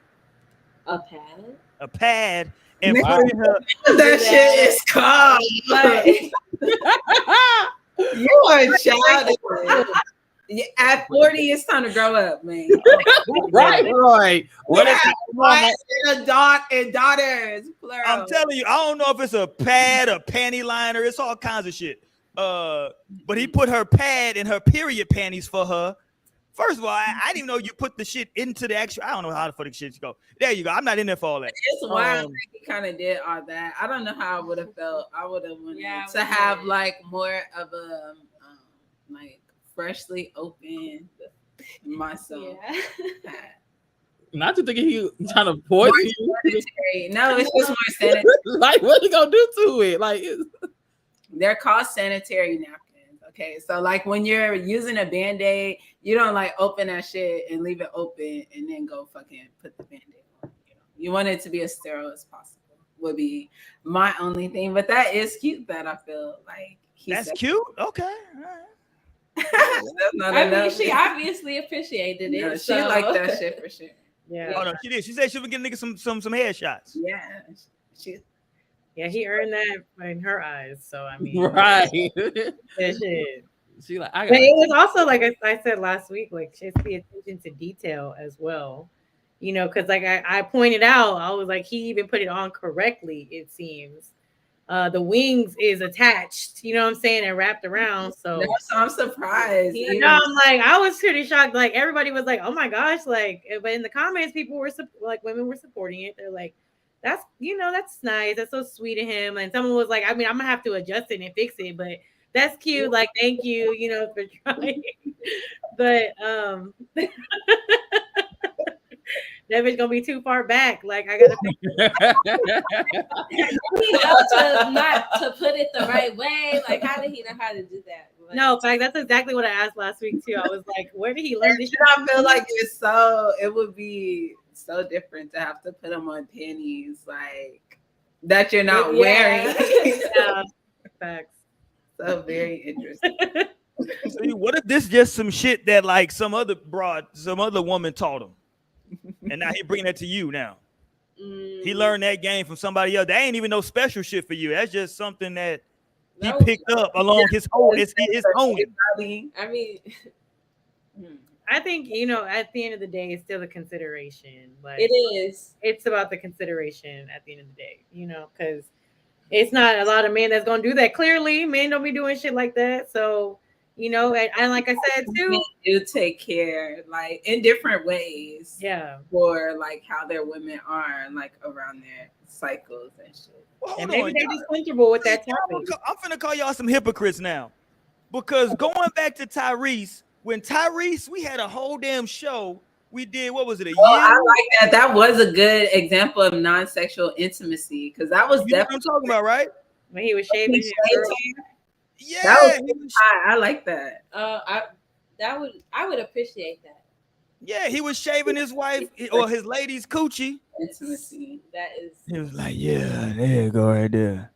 A pad. A pad. And put in her. That shit is called. You are childish. At 40, it's time to grow up, man. Right. What is and daughters, plural. I'm telling you, I don't know if it's a pad, a panty liner, it's all kinds of shit. But he put her pad in her period panties for her. First of all, I didn't even know you put the shit into the actual. I don't know how the fuck shit go. There you go. I'm not in there for all that. It's wild that he kind of did all that. I don't know how I would have felt. I would have wanted to have like more of a like freshly open myself. Yeah. Not to think he trying to poison you. No, it's just more sanitary. Like, what he gonna do to it? Like, they're called sanitary napkins. Okay, so like when you're using a Band-Aid, you don't like open that shit and leave it open and then go fucking put the Band-Aid on. You want it to be as sterile as possible. Would be my only thing, but that is cute. That I feel like that's cute. Okay, all right. That's not I enough. mean, she obviously appreciated it. No, she liked that shit for sure. Yeah. Oh no, she did. She said she was getting niggas some headshots. Yeah, yeah, he earned that in her eyes. So I mean, right. That shit. She like, but it was also like I said last week, like just pay attention to detail as well. You know, because like I pointed out, I was like, he even put it on correctly. It seems the wings is attached. You know what I'm saying, and wrapped around. So I'm surprised. You know, I'm like, I was pretty shocked. Like everybody was like, oh my gosh, like. But in the comments, people were like, women were supporting it. They're like, that's, you know, that's nice. That's so sweet of him. And someone was like, I mean, I'm gonna have to adjust it and fix it, but that's cute. Like, thank you, you know, for trying. But that bitch gonna be too far back. Like I gotta fix it. He know not to put it the right way. Like how did he know how to do that? Like, No, in fact, that's exactly what I asked last week too. I was like, where did he learn this? I feel like it would be so different to have to put them on panties like that you're not wearing. Yeah, facts. So very interesting. See, what if this just some shit that like some other woman taught him, and now he bringing it to you now? He learned that game from somebody else. That ain't even no special shit for you. That's just something that he picked up along his whole his own. I mean, I think at the end of the day, it's still a consideration. Like it is. It's about the consideration at the end of the day. Because it's not a lot of men that's gonna do that. Clearly, men don't be doing shit like that. So. And like I said too, do take care, like in different ways. Yeah. For like how their women are, like around their cycles and shit. Well, and maybe they're just comfortable with that topic. I'm finna call y'all some hypocrites now, because going back to Tyrese, we had a whole damn show. We did, what was it, a year? I like that. That was a good example of non-sexual intimacy, because that was definitely what I'm talking about, right? When he was shaving his girl. Yeah, that was I like that. I would appreciate that. Yeah, he was shaving his wife or his lady's coochie. Intimacy. That is. He was like, "Yeah, there you go, right there."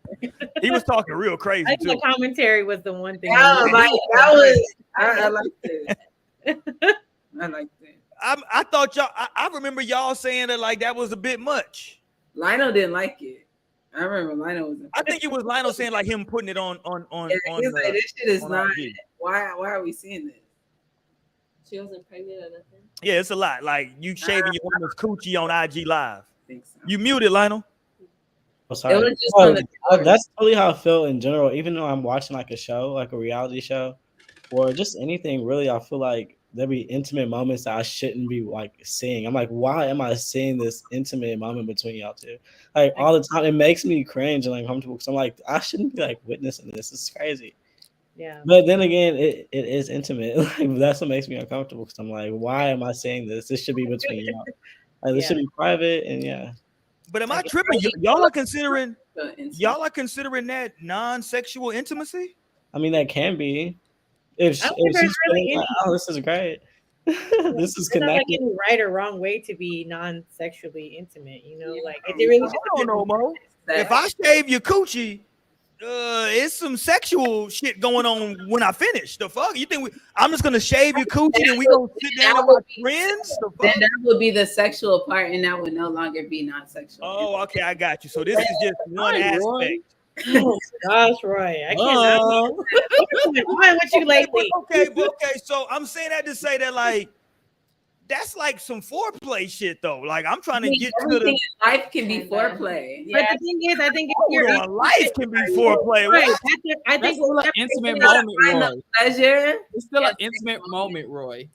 He was talking real crazy I think too. the commentary was the one thing. Yeah, like that was. I liked it. I liked it. I thought y'all. I remember y'all saying that like that was a bit much. Lionel didn't like it. I remember Lionel was. I think it was Lionel saying like him putting it on. He's like, this shit is not. IG. Why are we seeing this? She wasn't pregnant or nothing. Yeah, it's a lot. Like you shaving your woman's coochie on IG Live. I think so. You muted, Lionel. Oh, sorry. That's totally how I feel in general. Even though I'm watching like a show, like a reality show, or just anything really, I feel like there'll be intimate moments that I shouldn't be like seeing. I'm like, why am I seeing this intimate moment between y'all two? Like all the time, it makes me cringe and uncomfortable because I'm like, I shouldn't be like witnessing this. It's crazy. Yeah. But then again, it is intimate. Like that's what makes me uncomfortable because I'm like, why am I saying this? This should be between y'all. Like this should be private and yeah. But am I tripping? Y'all are considering that non-sexual intimacy? I mean, that can be. If she's feeling like, oh, this is great. This is connected. Like any right or wrong way to be non-sexually intimate, like it really. I don't know, Mo. If I shave your coochie, it's some sexual shit going on when I finish. The fuck? You think I'm just gonna shave your coochie and we gonna sit down and watch Friends? Then that would be the sexual part, and that would no longer be non-sexual. Oh, okay, I got you. So this is just one aspect. Oh gosh, Roy, I can't. Why with you lately? Okay. So I'm saying that to say that like that's like some foreplay shit though. Like I'm trying to get to the life can be foreplay. But the thing is, I think if you're life can be foreplay. Right. I That's think still an intimate moment, Roy. Pleasure. It's still an intimate moment, Roy.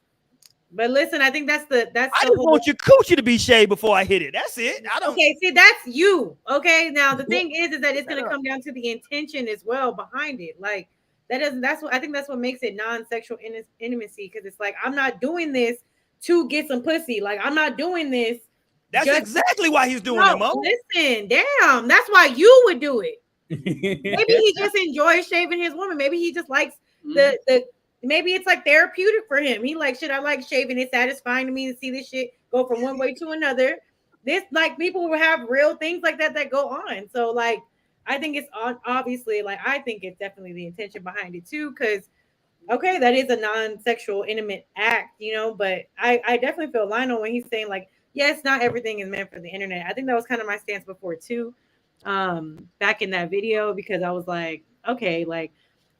But listen, I think that's I just want your coochie to be shaved before I hit it. That's it. I don't. Okay, see, that's you. Okay, now the thing is that it's gonna come down to the intention as well behind it. Like that's what I think. That's what makes it non-sexual intimacy, because it's like I'm not doing this to get some pussy. Like I'm not doing this. That's exactly why he's doing it, Mo. Listen, damn, that's why you would do it. Maybe he just enjoys shaving his woman. Maybe he just likes the. Maybe it's like therapeutic for him. He like shit. I like shaving. It's satisfying to me to see this shit go from one way to another. This like people will have real things like that go on. So like I think it's obviously like I think it's definitely the intention behind it too. Because okay, that is a non-sexual intimate act, But I definitely feel Lionel when he's saying like, yes, not everything is meant for the internet. I think that was kind of my stance before too. Back in that video, because I was like, okay, like.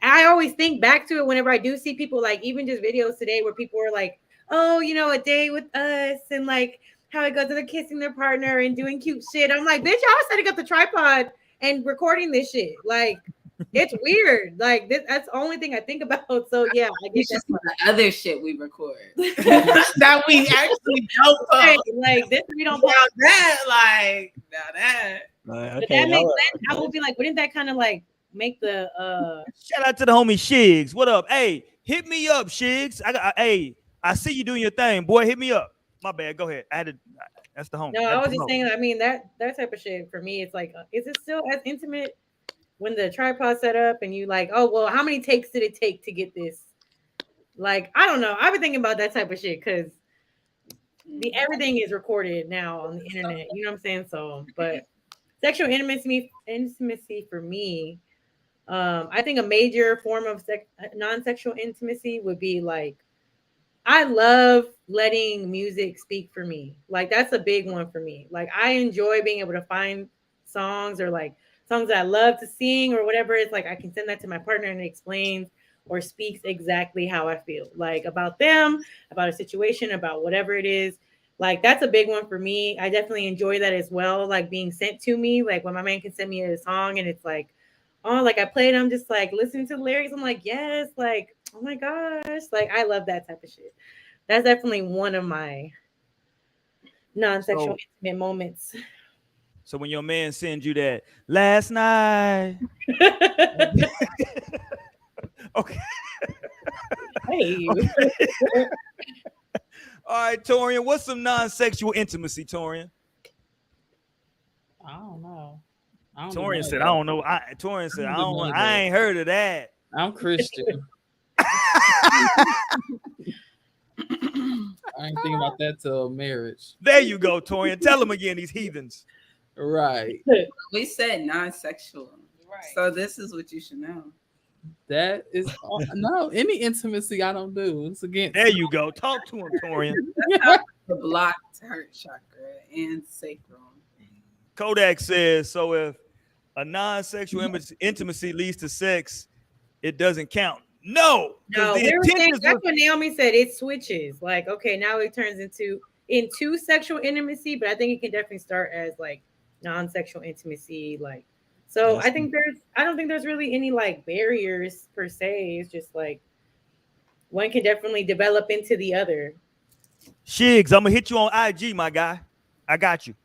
I always think back to it whenever I do see people, like even just videos today where people are like, oh, a day with us and like how it goes to they're kissing their partner and doing cute shit. I'm like, bitch, y'all setting up the tripod and recording this shit. Like, it's weird. Like, that's the only thing I think about. So, yeah, I guess that's the other shit we record that we actually don't post. Like, this we don't post. Now that. Okay, but that makes sense. I would be like, wouldn't that kind of like make the shout out to the homie Shigs. What up? Hey, hit me up, Shigs. I see you doing your thing, boy. Hit me up. My bad. Go ahead. That's the home. No, I was just saying. I mean that type of shit for me. It's like, is it still as intimate when the tripod set up and you like, oh well, how many takes did it take to get this? Like, I don't know. I've been thinking about that type of shit because everything is recorded now on the internet. You know what I'm saying? So, but sexual intimacy for me, I think a major form of non-sexual intimacy would be like, I love letting music speak for me. Like, that's a big one for me. Like, I enjoy being able to find songs or like songs that I love to sing or whatever. It's like I can send that to my partner and it explains or speaks exactly how I feel, like about them, about a situation, about whatever it is. Like, that's a big one for me. I definitely enjoy that as well. Like being sent to me, like when my man can send me a song and it's like, oh, like I played, I'm just like listening to the lyrics. I'm like, yes, like, oh my gosh. Like, I love that type of shit. That's definitely one of my non-sexual intimate moments. So when your man sends you that last night. Okay. Hey. Okay. All right, Torian, what's some non-sexual intimacy, Torian? I don't know. Torian said, I don't know. Torian said, I ain't heard of that. I'm Christian. I ain't thinking about that till marriage. There you go, Torian. Tell them again, these heathens. Right. We said non-sexual. Right. So this is what you should know. That is no any intimacy I don't do. It's against. There you go. Talk to him, Torian. The blocked heart chakra and sacrum. Kodak says, so if a non-sexual intimacy leads to sex, it doesn't count. No, that's what Naomi said. It switches. Like, okay, now it turns into sexual intimacy, but I think it can definitely start as like non-sexual intimacy. Like, so I don't think there's really any like barriers per se. It's just like one can definitely develop into the other. Shigs, I'm gonna hit you on IG, my guy. I got you.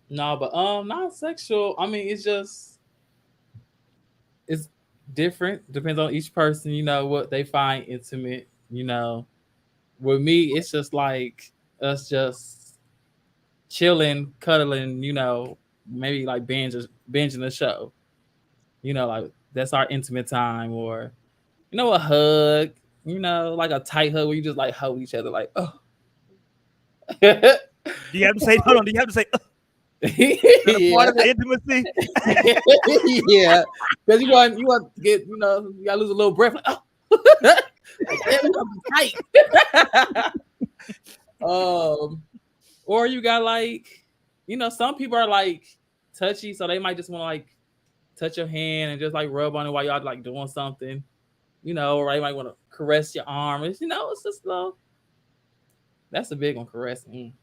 No, but non-sexual. I mean, it's different. Depends on each person. You know what they find intimate. You know, with me, it's just like us just chilling, cuddling. You know, maybe like binging a show. You know, like that's our intimate time, or you know, a hug. You know, like a tight hug where you just like hug each other, like oh. Do you have to say? Hold on. Do you have to say? Part of the intimacy. Yeah, because you want to get, you know, you gotta lose a little breath. Like, oh, tight. Or you got like, you know, some people are like touchy, so they might just want to like touch your hand and just like rub on it while y'all like doing something, you know, or you might want to caress your arm. It's, you know, it's just low. That's a big one, caressing.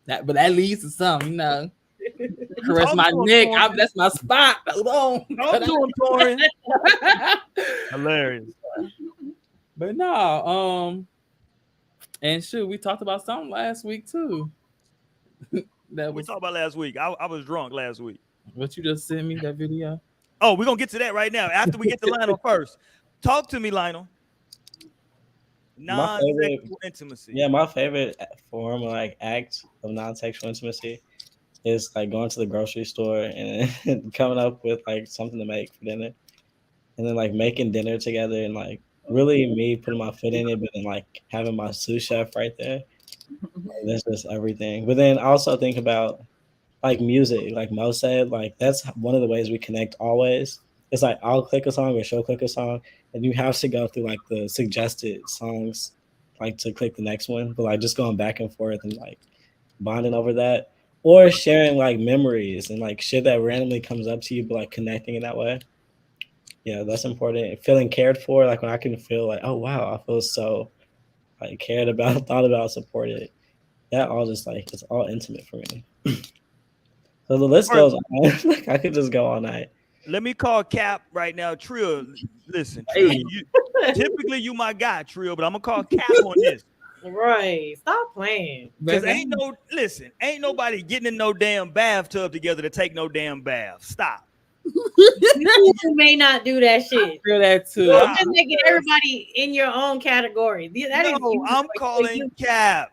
But that leads to some, you know. Caress my neck. That's my spot. Hold on. Talk to him, Torian. Hilarious. But no, and shoot, we talked about something last week too. We talked about last week. I was drunk last week. What you just sent me that video? Oh, we're gonna get to that right now. After we get to Lionel first. Talk to me, Lionel. Non-sexual intimacy. Yeah, my favorite form of like act of non-sexual intimacy is like going to the grocery store and coming up with like something to make for dinner, and then like making dinner together and like really me putting my foot in it, but then like having my sous chef right there. That's just everything. But then also think about like music, like Mo said, like that's one of the ways we connect always. It's like I'll click a song or she'll click a song, and you have to go through like the suggested songs, like to click the next one. But like just going back and forth and like bonding over that, or sharing like memories and like shit that randomly comes up to you, but like connecting in that way. Yeah, that's important. Feeling cared for, like when I can feel like, oh wow, I feel so like cared about, thought about, supported. That all just like it's all intimate for me. So the list goes on. Like I could just go all night. Let me call Cap right now. Trill, listen. Trill, typically you my guy, Trill, but I'm gonna call Cap on this. Right. Stop playing. Because ain't nobody getting in no damn bathtub together to take no damn bath. Stop. You may not do that shit. I feel that too. I'm just making everybody in your own category. I'm calling Cap.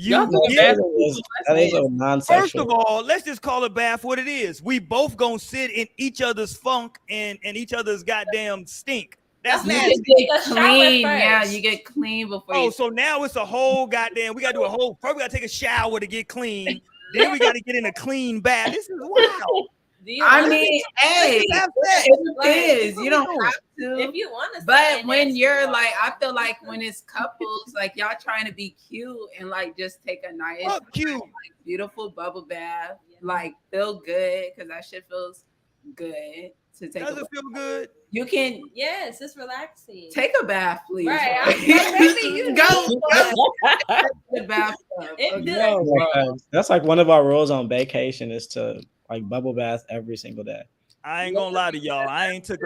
That is a non-sexual. First of all, let's just call a bath what it is. We both gonna sit in each other's funk and each other's goddamn stink. That's nasty. You get clean. Yeah, you get clean before you. So now it's a whole goddamn. We gotta do a whole. First, we gotta take a shower to get clean. Then we gotta get in a clean bath. This is wild. I mean, hey, it is. You don't have to. If you want to. But when you're like, I feel like when it's couples, like y'all trying to be cute and like just take a nice, cute, like, beautiful bubble bath, like feel good because that shit feels good to take. Does it feel good? You can. Yes, it's relaxing. Take a bath, please. Right. Maybe you go the bathtub. That's like one of our rules on vacation is to like bubble bath every single day. I ain't gonna lie to y'all. I ain't took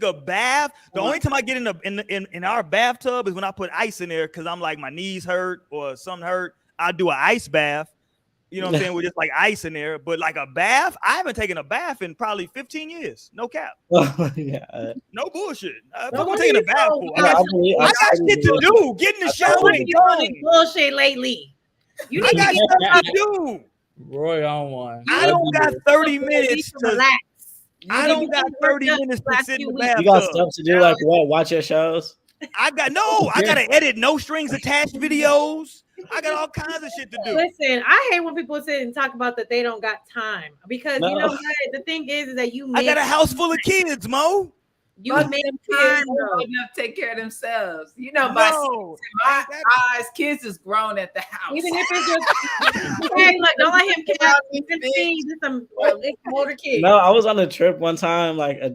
a bath. The only time I get in our bathtub is when I put ice in there because I'm like my knees hurt or something hurt. I do an ice bath. You know what I'm saying? With just like ice in there. But like a bath, I haven't taken a bath in probably 15 years. No cap. Yeah. No bullshit. I'm taking a bath for. I got shit to do. do. Get in the shower and go. Bullshit lately. You I got stuff to do. Roy on one. I don't got 30 minutes to relax. I don't got 30 minutes to sit in the bathtub. You got stuff to do like what? Watch your shows? I gotta edit no strings attached videos. I got all kinds of shit to do. Listen, I hate when people sit and talk about that they don't got time because you know what? The thing is that I got a house full of kids, Mo. You make time to take care of themselves. You know, by my eyes, kids is grown at the house. Even if it's just hey, look, don't let him get out. You can see some older kids. No, I was on a trip one time, like a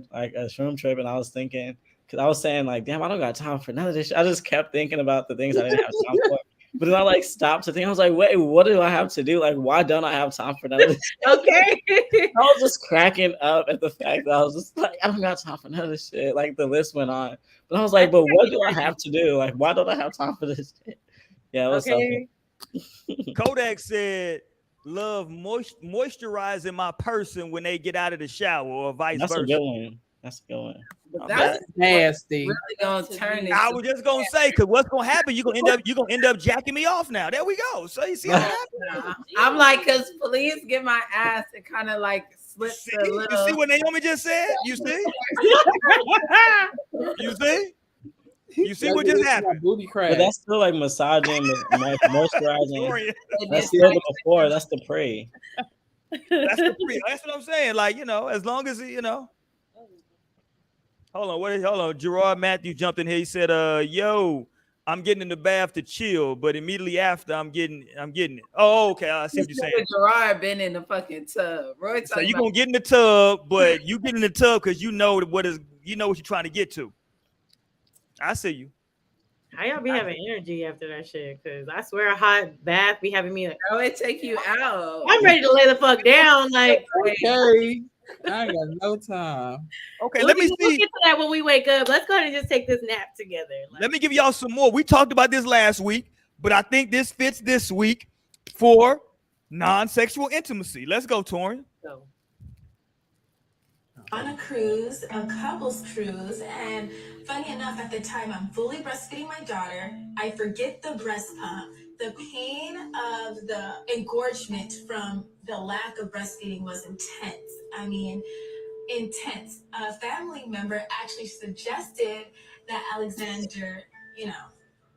shroom trip, and I was thinking because I was saying like, damn, I don't got time for none of this shit. I just kept thinking about the things I didn't have time for. But then I like stopped to think. I was like, wait, what do I have to do? Like, why don't I have time for none of this? Okay. I was just cracking up at the fact that I was just like, I don't got time for none of this shit. Like the list went on. But I was like, but what do I have to do? Like, why don't I have time for this shit? Yeah, what's up? Kodak said, love moisturizing my person when they get out of the shower or vice versa. That's a good one. That's a good one. That's nasty. Really gonna turn it. I was just gonna say, because what's gonna happen? You're gonna end up jacking me off now. There we go. So you see what happened? I'm like, because police get my ass and kind of like slip a little. You see what Naomi just said? You see? You see? You see what just happened? Booty crack. But that's still like massaging, moisturizing. That's still the before. That's the pre. That's the pre. That's what I'm saying. Like, you know, as long as Hold on. Gerard Matthews jumped in here. He said, yo, I'm getting in the bath to chill, but immediately after I'm getting it. Oh, okay. I see what you're saying. Gerard been in the fucking tub. Roy, so you're gonna get in the tub, but you get in the tub because you know what you're trying to get to. I see you. How y'all be having energy after that shit? Because I swear a hot bath be having me like, oh, it take you out. I'm ready to lay the fuck down. Like, okay. I ain't got no time. Okay, let me see. We'll get to that when we wake up. Let's go ahead and just take this nap together. Let me give y'all some more. We talked about this last week, but I think this fits this week for non-sexual intimacy. Let's go, Torian. Go. On a cruise, a couple's cruise, and funny enough, at the time I'm fully breastfeeding my daughter. I forget the breast pump. The pain of the engorgement from the lack of breastfeeding was intense. I mean, intense. A family member actually suggested that Alexander,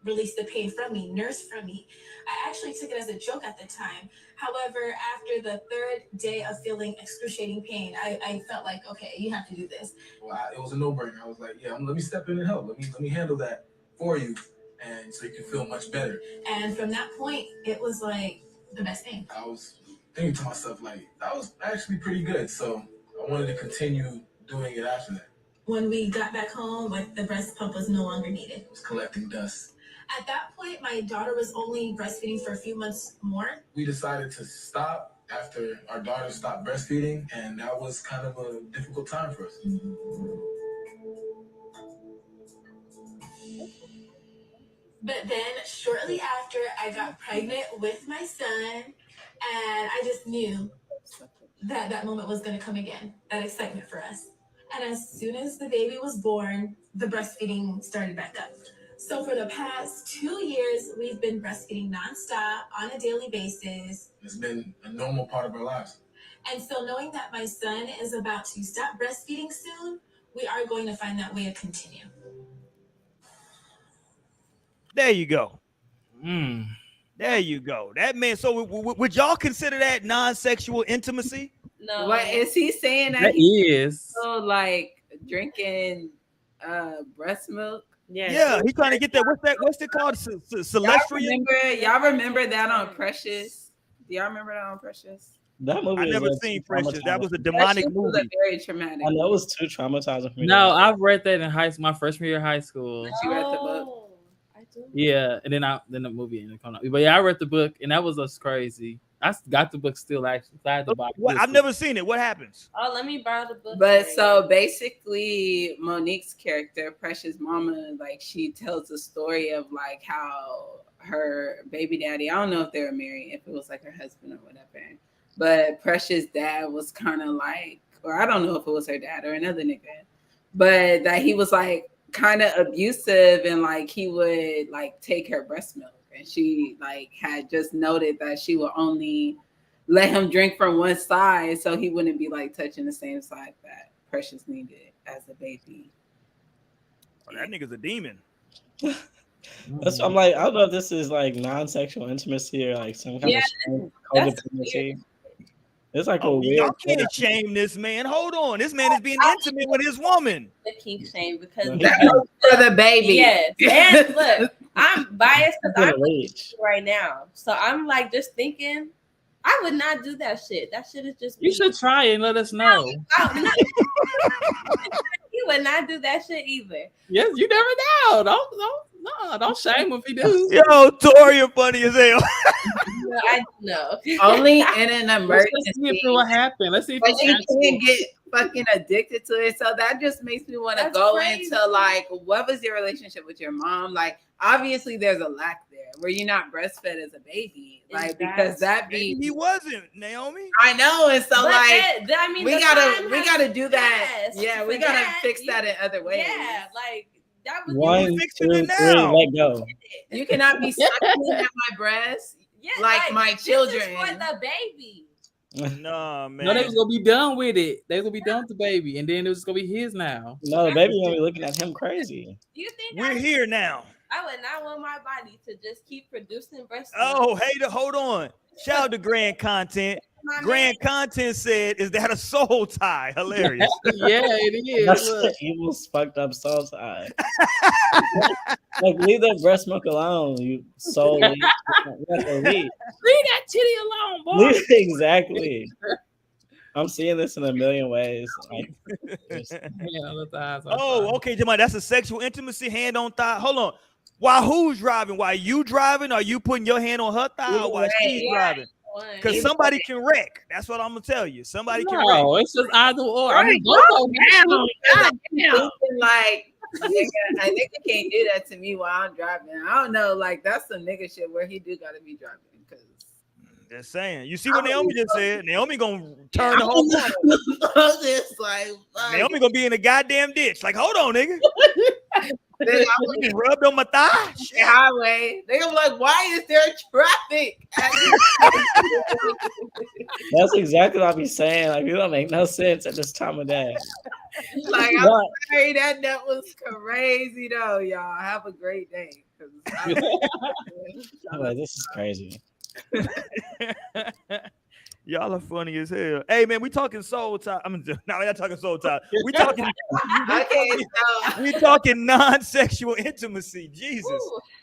release the pain from me, nurse from me. I actually took it as a joke at the time. However, after the third day of feeling excruciating pain, I felt like, okay, you have to do this. Well, it was a no-brainer. I was like, yeah, let me step in and help. Let me handle that for you, and so you can feel much better. And from that point, it was like the best thing. I was thinking to myself, like, that was actually pretty good. So I wanted to continue doing it after that. When we got back home, the breast pump was no longer needed. It was collecting dust. At that point, my daughter was only breastfeeding for a few months more. We decided to stop after our daughter stopped breastfeeding, and that was kind of a difficult time for us. Mm-hmm. But then shortly after, I got pregnant with my son, and I just knew that that moment was going to come again, that excitement for us. And as soon as the baby was born, the breastfeeding started back up. So for the past 2 years, We've been breastfeeding nonstop on a daily basis. It's been a normal part of our lives. And so knowing that my son is about to stop breastfeeding soon, we are going to find that way to continue. There you go. There you go. That man. So would y'all consider that non-sexual intimacy? No. What is he saying? That is. So like drinking breast milk. Yeah, he's trying to get that. What's it called? Celestial. Y'all remember that on Precious? Do y'all remember that on Precious? That movie. I never seen Precious. That was a demonic movie. Was very traumatic. I know it was too traumatizing for me. No, I've read that in high school, my freshman year of high school. You read the book? Yeah, and then the movie ended up coming out. But yeah, I read the book, and that was just crazy. I got the book still actually. I had to buy it. I've never seen it. What happens? Oh, let me borrow the book. But so basically, Monique's character, Precious Mama, like she tells the story of like how her baby daddy, I don't know if they were married, if it was like her husband or whatever, but Precious' dad was kind of like, or I don't know if it was her dad or another nigga, but that he was like kind of abusive and like he would like take her breast milk. And she like had just noted that she would only let him drink from one side so he wouldn't be like touching the same side that Precious needed as a baby. Oh, that nigga's a demon. That's, I'm like, I don't know if this is like non-sexual intimacy or like some kind of codependency. It's like a weird. Y'all can't shame this man. Hold on, this man is being intimate with his woman. The kink shame because for the baby. Yes, and look, I'm biased because I'm right now, so I'm like just thinking, I would not do that shit. That shit is just. You should try it and let us know. You would not do that shit either. Yes, you never know. Don't shame him if he do. Yo, Tori, you're funny as hell. No, I know. Only in an emergency. Let's see if what happened. Let's see if but you can't get fucking addicted to it. So that just makes me want to go into like, what was your relationship with your mom? Like, obviously there's a lack there where you're not breastfed as a baby. Like, because that be he wasn't, Naomi. I know, and so but like I mean, we gotta do that. Yes, we gotta fix that in other ways. Yeah, like that was 1, 2, 3, let go. You cannot be sucking at my breast like my children. This is for the baby. No, man. No, they was gonna be done with it. They was gonna be done with the baby, and then it was gonna be his now. No, the baby gonna be looking at him crazy. Do you think we're here now? I would not want my body to just keep producing breast. Oh, hey, hold on. Shout out to Grand Content. Grand Content said, "Is that a soul tie?" Hilarious. Yeah, it is. That's the evil's fucked up soul tie. Like, leave that breast milk alone, you soul. Leave that titty alone, boy. Exactly. I'm seeing this in a million ways. Like, oh, okay, Jamal. That's a sexual intimacy, hand on thigh. Hold on. While who's driving? While you driving? Are you putting your hand on her thigh or while she's driving? Because somebody can wreck. That's what I'm gonna tell you. Somebody can wreck. No, it's just either or. Right, I mean, like a nigga can't do that to me while I'm driving. I don't know. Like that's some nigga shit where he do gotta be driving because. Just saying. You see what Naomi just said? Naomi gonna turn the whole time. Just like Naomi gonna be in the goddamn ditch. Like, hold on, nigga. You been rubbed on my thigh. Highway. They gonna be like, why is there traffic? That's exactly what I be saying. Like, it don't make no sense at this time of day. Like, I'm sorry, that was crazy though, y'all. Have a great day. I'm like, this is crazy. Y'all are funny as hell. Hey man, we talking soul tie. We're not talking soul tie. We talking we talking non-sexual intimacy. Jesus.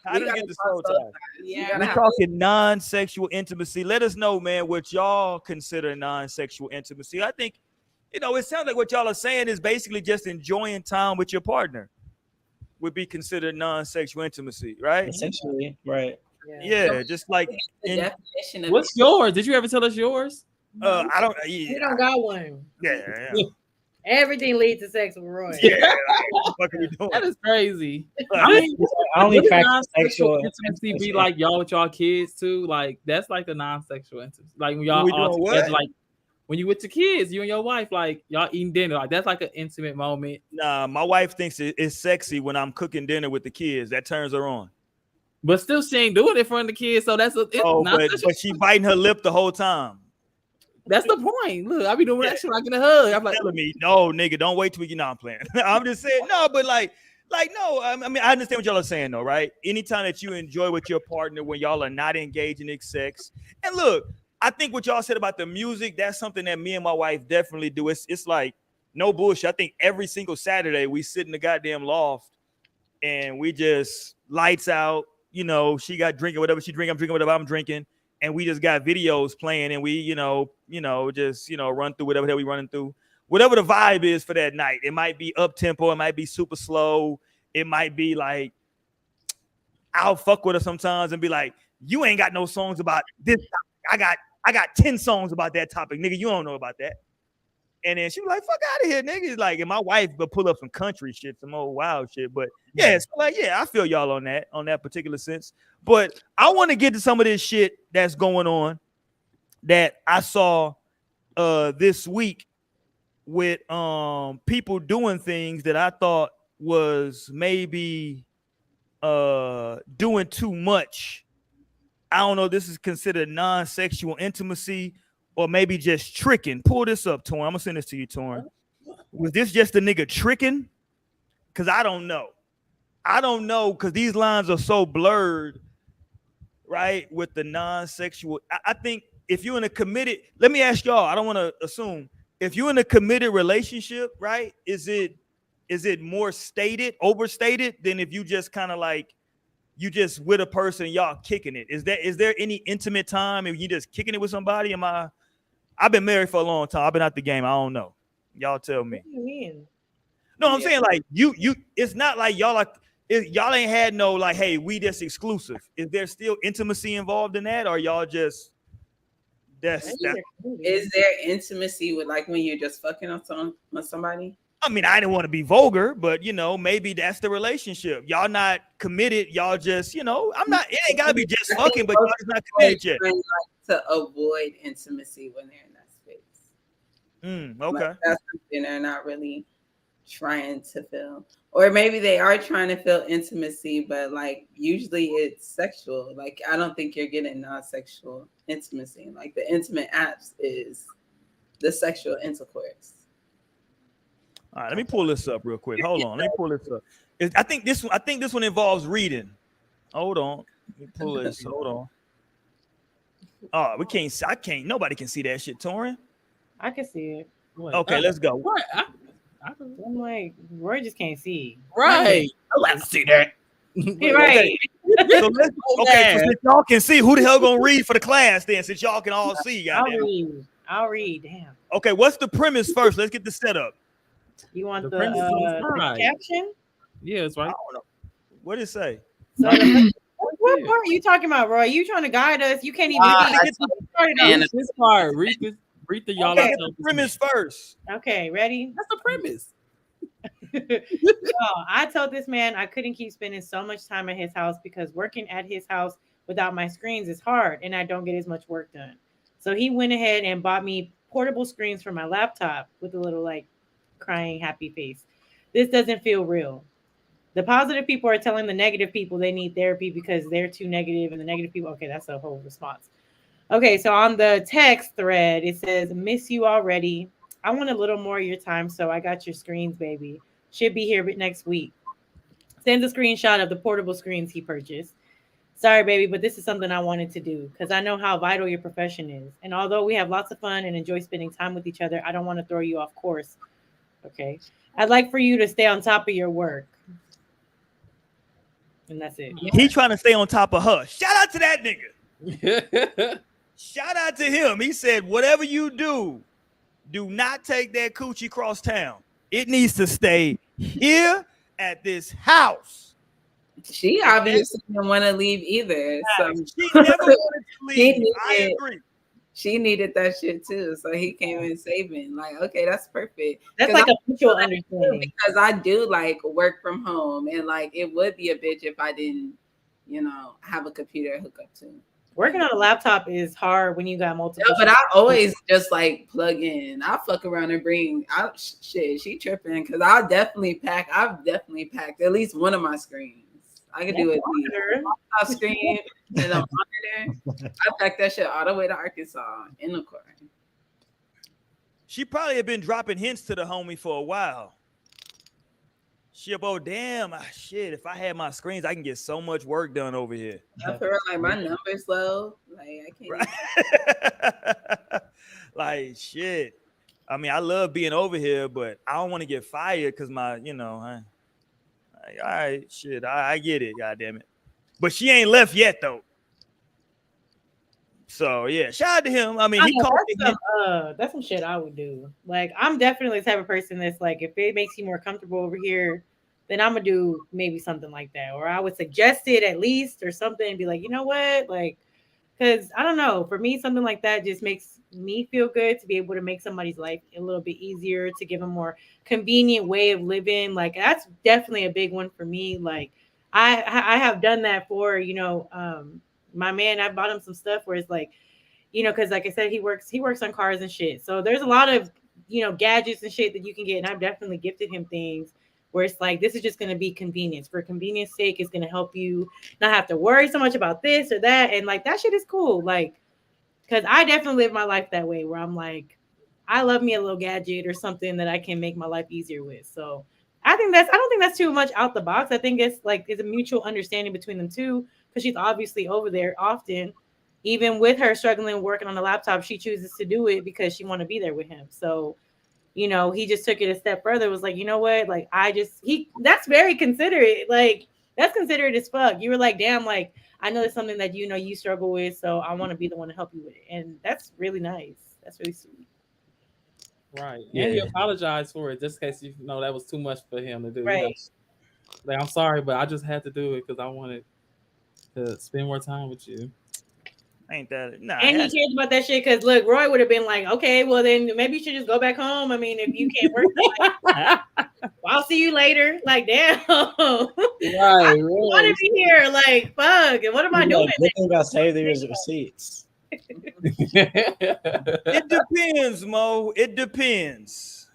How did I get the soul tie? Yeah. We're talking non-sexual intimacy. Let us know, man, what y'all consider non-sexual intimacy. I think, it sounds like what y'all are saying is basically just enjoying time with your partner would be considered non-sexual intimacy, right? Essentially, right. Yeah, just like definition of what's yours? Did you ever tell us yours? I don't. Yeah. You don't got one. Yeah. Everything leads to sex with Roy. Yeah. What are we doing? That is crazy. I mean, only non-sexual intimacy be like y'all with y'all kids too. Like that's like the non-sexual intimacy. Like when y'all all together, like when you with your kids, you and your wife, like y'all eating dinner. Like that's like an intimate moment. Nah, my wife thinks it's sexy when I'm cooking dinner with the kids. That turns her on. But still, she ain't doing it in front of the kids, so that's but she biting her lip the whole time. That's the point. Look, I be doing that shit like in a hug. I'm like, telling me, no, nigga, don't wait till you know I'm playing. I'm just saying, no, but like no. I mean, I understand what y'all are saying, though, right? Anytime that you enjoy with your partner when y'all are not engaging in sex, and look, I think what y'all said about the music, that's something that me and my wife definitely do. It's like no bullshit. I think every single Saturday we sit in the goddamn loft and we just lights out. You know, she got drinking whatever she drink, I'm drinking whatever I'm drinking. And we just got videos playing, and we, just run through whatever the hell we running through, whatever the vibe is for that night. It might be up tempo, it might be super slow, it might be like I'll fuck with her sometimes and be like, "You ain't got no songs about this topic. I got 10 songs about that topic, nigga. You don't know about that." And then she was like, "Fuck out of here, nigga." Like, and my wife would pull up some country shit, some old wild shit. But yeah, so like, yeah, I feel y'all on that particular sense. But I want to get to some of this shit that's going on that I saw this week with people doing things that I thought was maybe doing too much. I don't know. This is considered non-sexual intimacy. Or maybe just tricking. Pull this up, Torn. I'm gonna send this to you, Torn. Was this just a nigga tricking? Because I don't know. I don't know because these lines are so blurred, right? With the non-sexual. I think if you're in a committed, let me ask y'all. I don't want to assume. If you're in a committed relationship, right? Is it more overstated than if you just kind of like you just with a person, y'all kicking it? Is there any intimate time if you just kicking it with somebody? I've been married for a long time. I've been out the game. I don't know. Y'all tell me. What do you mean? No, I'm saying like you. It's not like y'all y'all ain't had no like, hey, we just exclusive. Is there still intimacy involved in that, or y'all just that's? Is there intimacy with like when you're just fucking on somebody? I mean, I didn't want to be vulgar, but maybe that's the relationship. Y'all not committed. Y'all just, I'm not. It ain't gotta be just fucking, but y'all just not committed yet. To avoid intimacy when they're in that space. Okay. Like that's something they're not really trying to feel. Or maybe they are trying to feel intimacy, but like usually it's sexual. Like I don't think you're getting non-sexual intimacy. Like the intimate apps is the sexual intercourse. All right, let me pull this up real quick. Hold on. Let me pull this up. I think this one involves reading. Hold on. Let me pull this. Hold on. Oh, nobody can see that shit, Torin. I can see it. Okay, let's go. What? I'm like, Roy just can't see. Right. Let's see that. Right. So since y'all can see, who the hell gonna read for the class then? Since y'all can all see, I'll read. Damn. Okay, what's the premise first? Let's get the setup. You want the caption? Yeah, it's right. I don't know. What did it say? So what part are you talking about, Roy? You trying to guide us? You can't even get this part. Read the y'all. Okay, the premise first. Okay, ready? That's the premise. I told this man I couldn't keep spending so much time at his house because working at his house without my screens is hard and I don't get as much work done. So he went ahead and bought me portable screens for my laptop with a little like crying happy face. This doesn't feel real. The positive people are telling the negative people they need therapy because they're too negative, and the negative people, okay, that's a whole response. Okay, so on the text thread, it says, miss you already. I want a little more of your time, so I got your screens, baby. Should be here next week. Sends a screenshot of the portable screens he purchased. Sorry, baby, but this is something I wanted to do because I know how vital your profession is. And although we have lots of fun and enjoy spending time with each other, I don't want to throw you off course. Okay. I'd like for you to stay on top of your work. And that's it. He trying to stay on top of her. Shout out to that nigga. Shout out to him. He said, whatever you do not take that coochie cross town. It needs to stay here at this house. She obviously didn't want to leave either. So she never wanted to leave. I agree. She needed that shit too. So he came in saving. Like, okay, that's perfect. That's like a mutual understanding. Because I do like work from home. And like it would be a bitch if I didn't, have a computer hook up to. Working on a laptop is hard when you got multiple. Yeah, but I always just like plug in. I fuck around and bring out shit. She tripping because I've definitely packed at least one of my screens. I could do it. Off screen and a monitor. I packed that shit all the way to Arkansas in the car. She probably had been dropping hints to the homie for a while. Shit, oh damn, shit. If I had my screens, I can get so much work done over here. I feel like my number's low. Like I can't. Like shit. I mean, I love being over here, but I don't want to get fired because my, all right, shit. I get it, goddamn it. But she ain't left yet though. So yeah, shout out to him. I mean, that's some shit I would do. Like, I'm definitely the type of person that's like, if it makes you more comfortable over here, then I'm gonna do maybe something like that, or I would suggest it at least, or something, and be like, you know what, like, because I don't know, for me, something like that just makes me feel good to be able to make somebody's life a little bit easier, to give a more convenient way of living. Like, that's definitely a big one for me. Like, I have done that for my man. I bought him some stuff where it's like, because like I said, he works on cars and shit. So there's a lot of, gadgets and shit that you can get. And I've definitely gifted him things where it's like, this is just going to be convenience. For convenience sake, it's going to help you not have to worry so much about this or that. And like, that shit is cool. Like, because I definitely live my life that way, where I'm like, I love me a little gadget or something that I can make my life easier with. So I don't think that's too much out the box. I think it's a mutual understanding between them two, because she's obviously over there often. Even with her struggling working on the laptop, she chooses to do it because she want to be there with him. So, he just took it a step further. Was like, you know what? Like, that's very considerate. Like, that's considerate as fuck. You were like, damn, like, I know it's something that, you struggle with. So I want to be the one to help you with it. And that's really nice. That's really sweet. Right. Yeah. And you apologize for it, just in case that was too much for him to do. Right. Like, I'm sorry, but I just had to do it because I wanted to spend more time with you. Ain't that nah? And he cares about that shit because look, Roy would have been like, okay, well then maybe you should just go back home. I mean, if you can't work, I'll see you later. Like, damn, right? I want to be here. Like, fuck, and what am I doing? Good thing I saved these receipts. It depends, Mo. It depends.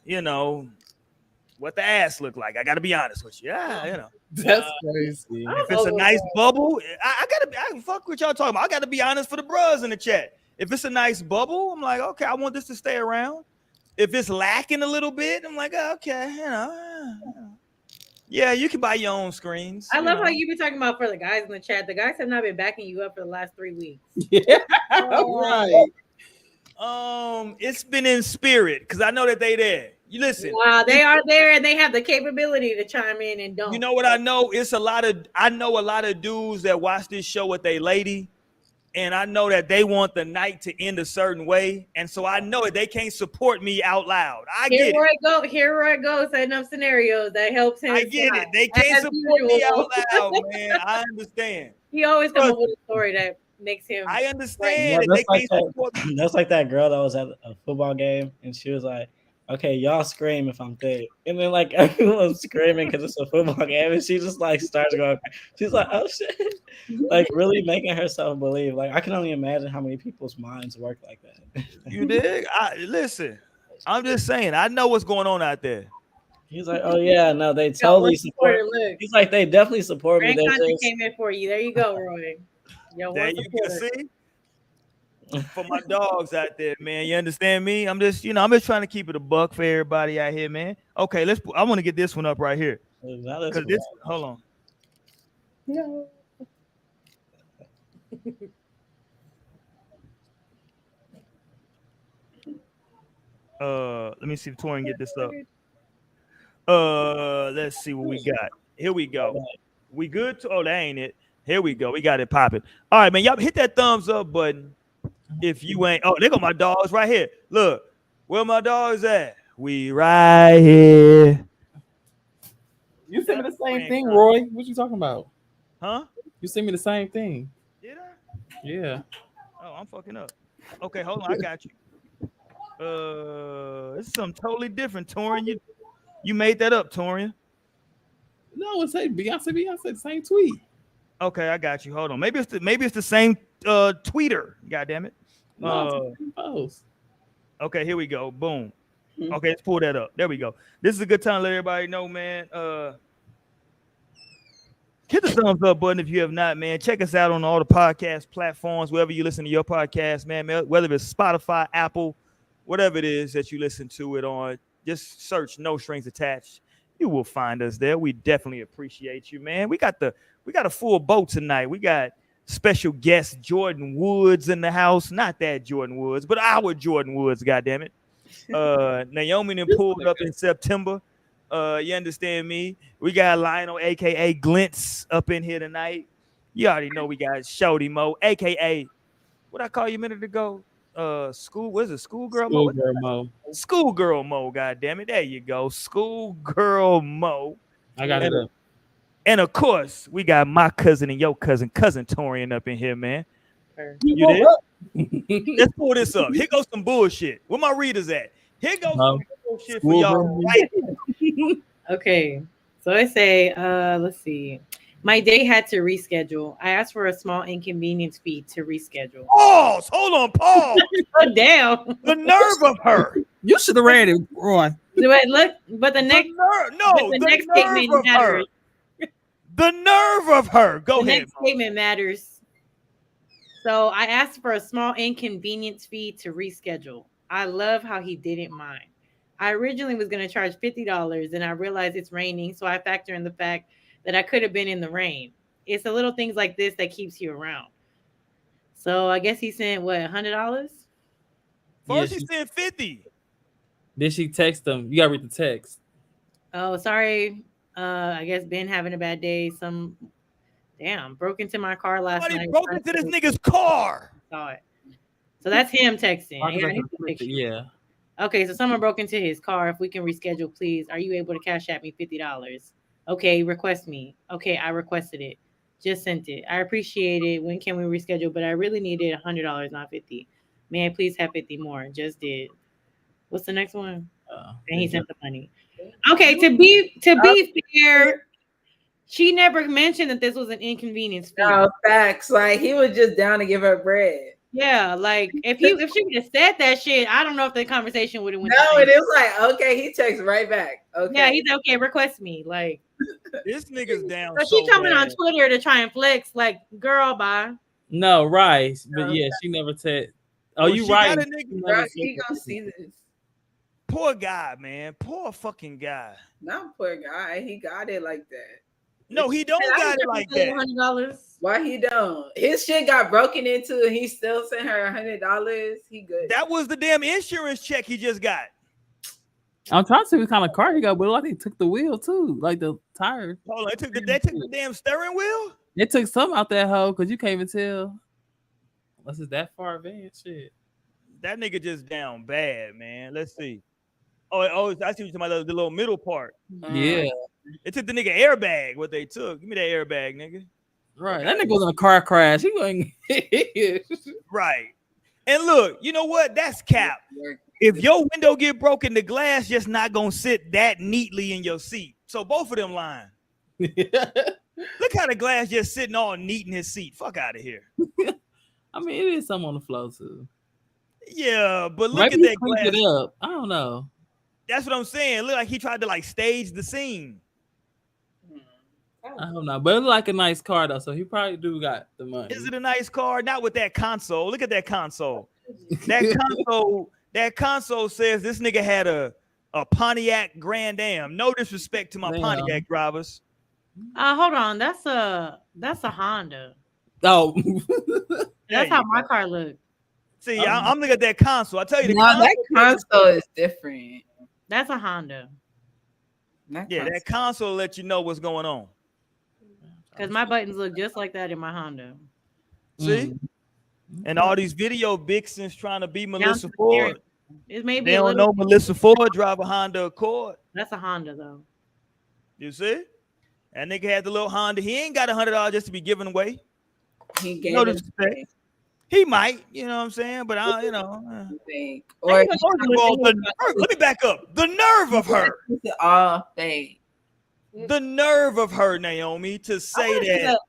What the ass look like. I got to be honest with you. Yeah, That's crazy. If it's a nice bubble, I fuck what y'all talking about. I got to be honest for the bros in the chat. If it's a nice bubble, I'm like, okay, I want this to stay around. If it's lacking a little bit, I'm like, okay, yeah, you can buy your own screens. I love how you been talking about for the guys in the chat. The guys have not been backing you up for the last 3 weeks. Yeah, right. It's been in spirit because I know that they there. You listen. Wow, they are there and they have the capability to chime in and don't. You know what I know? I know a lot of dudes that watch this show with their lady, and I know that they want the night to end a certain way, and so I know that they can't support me out loud. Here Roy goes setting up scenarios that helps him. I get it. They can't support me out loud, man. I understand. He always comes up with a story that makes him. I understand. That's like that girl that was at a football game, and she was like, okay, y'all scream if I'm thick. And then like everyone's screaming because it's a football game, and she just like starts going. She's like, oh shit, like really making herself believe. Like I can only imagine how many people's minds work like that. You dig? Listen, I'm just saying. I know what's going on out there. He's like, oh yeah, no, they totally support. He's like, they definitely support me. Content came in for you. There you go, Roy. There you go. See. For my dogs out there, man. You understand me? I'm just trying to keep it a buck for everybody out here, man. Okay, I want to get this one up right here. Hold on. No. Let me see if Tori can get this up. Let's see what we got. Here we go. We good? Oh, that ain't it. Here we go. We got it popping. All right, man. Y'all hit that thumbs up button. If you ain't, they got my dogs right here. Look, where my dogs at? We right here. You sent me the same thing, Roy. What you talking about? Huh? You sent me the same thing. Did I? Yeah. Oh, I'm fucking up. Okay, hold on. I got you. This is something totally different, Torian. You made that up, Torian. No, it's Beyonce, the same tweet. Okay, I got you. Hold on. Maybe it's the same tweeter. God damn it. Okay, here we go. Boom. Okay, let's pull that up. There we go. This is a good time to let everybody know, man. Hit the thumbs up button if you have not, man. Check us out on all the podcast platforms, wherever you listen to your podcast, man. Whether it's Spotify, Apple, whatever it is that you listen to it on, just search No Strings Attached. You will find us there. We definitely appreciate you, man. We got a full boat tonight. We got special guest Jordan Woods in the house. Not that Jordan Woods, but our Jordan Woods, goddammit. Naomi then pulled up in September. You understand me? We got Lionel, aka Glints, up in here tonight. You already know we got Shorty Mo, aka what I call you a minute ago. Schoolgirl Mo? Schoolgirl Mo. Schoolgirl Mo, goddammit. There you go. Schoolgirl Mo. I got it up. And of course, we got my cousin and your cousin Torian up in here, man. You did? Let's pull this up. Here goes some bullshit. Where my readers at? Here goes some bullshit for y'all. Right. Okay. So I say, let's see. My day had to reschedule. I asked for a small inconvenience fee to reschedule. Pause. Hold on. Pause. Oh, damn. The nerve of her. You should have read it, Roy. Look, but the next next statement matters. The nerve of her. Go ahead. Next statement matters. So I asked for a small inconvenience fee to reschedule. I love how he didn't mind. I originally was going to charge $50 and I realized it's raining. So I factor in the fact that I could have been in the rain. It's the little things like this that keeps you around. So I guess he sent what, $100? First he sent 50. Then she text him. You gotta read the text. Oh, sorry. I guess Ben having a bad day. Broke into my car last night. Broke into this nigga's car. Saw it. So that's him texting. Yeah. Okay, so someone broke into his car. If we can reschedule, please. Are you able to cash at me $50? Okay, request me. Okay, I requested it. Just sent it. I appreciate it. When can we reschedule? But I really needed $100, not $50. May I please have 50 more? Just did. What's the next one? And he sent the money. Okay, to be fair, she never mentioned that this was an inconvenience fee. No, facts. Like he was just down to give her bread. Yeah, like if she would have said that shit, I don't know if the conversation would have went. No, it was like, okay, he texts right back. Okay. Yeah, he's okay, request me. Like this nigga's down. So she coming on Twitter to try and flex, like, girl, bye. No, right. But yeah, she never said. Oh, you right. He gonna see this. Poor guy, man. Poor fucking guy. Not poor guy. He got it like that. No, he don't got it like that. $100. Why he don't? His shit got broken into and he still sent her $100. He good. That was the damn insurance check he just got. I'm trying to see what kind of car he got, but I think took the wheel too, like the tires. Hold on, they took the damn steering wheel. They took some out that hole because you can't even tell. Unless it's that far advanced, shit. That nigga just down bad, man. Let's see. Oh, I see what you're talking about, the little middle part. Yeah. It took the nigga airbag, what they took. Give me that airbag, nigga. Right. That nigga was in a car crash. He going right. And look, you know what? That's cap. If your window get broken, the glass just not gonna sit that neatly in your seat. So both of them lying. Look how the glass just sitting all neat in his seat. Fuck out of here. I mean, it is some on the floor too. Yeah, but look Maybe at that glass. It up. I don't know. That's what I'm saying. Look like he tried to like stage the scene. I don't know, but it looked like a nice car though, so he probably do got the money. Is it a nice car? Not with that console. Look at that console. That console says this nigga had a Pontiac Grand Am. No disrespect to my Pontiac drivers. Hold on. That's a Honda. Oh, that's how my car looked. See, I'm looking at that console. I tell you, that console is different. That's a Honda. That console let you know what's going on. Because my buttons look just like that in my Honda. See? And all these video vixens trying to be Melissa Ford. It may be they don't know Melissa Ford drive a Honda Accord. That's a Honda, though. You see? That nigga had the little Honda. He ain't got $100 just to be giving away. He gave no disrespect. He might, you know what I'm saying? But let me back up. The nerve of her. All fake. The nerve of her, Naomi, to say that.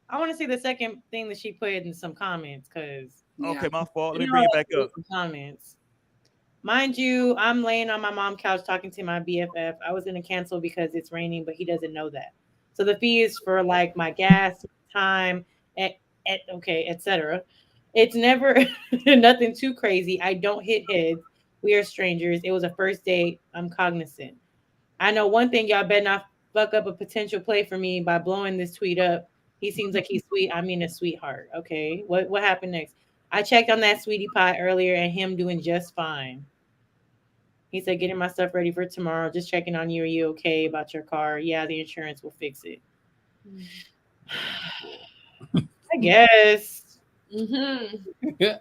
I want to see the second thing that she put in some comments, because okay, my fault. Let me bring it back up. Comments. Mind you, I'm laying on my mom's couch talking to my BFF. I was gonna cancel because it's raining, but he doesn't know that. So the fee is for like my gas, time, etc. It's never nothing too crazy. I don't hit heads. We are strangers. It was a first date. I'm cognizant. I know one thing, y'all better not fuck up a potential play for me by blowing this tweet up. He seems like he's sweet. I mean a sweetheart. Okay. What happened next? I checked on that sweetie pie earlier and him doing just fine. He said, getting my stuff ready for tomorrow. Just checking on you. Are you okay about your car? Yeah, the insurance will fix it. I guess. Yeah.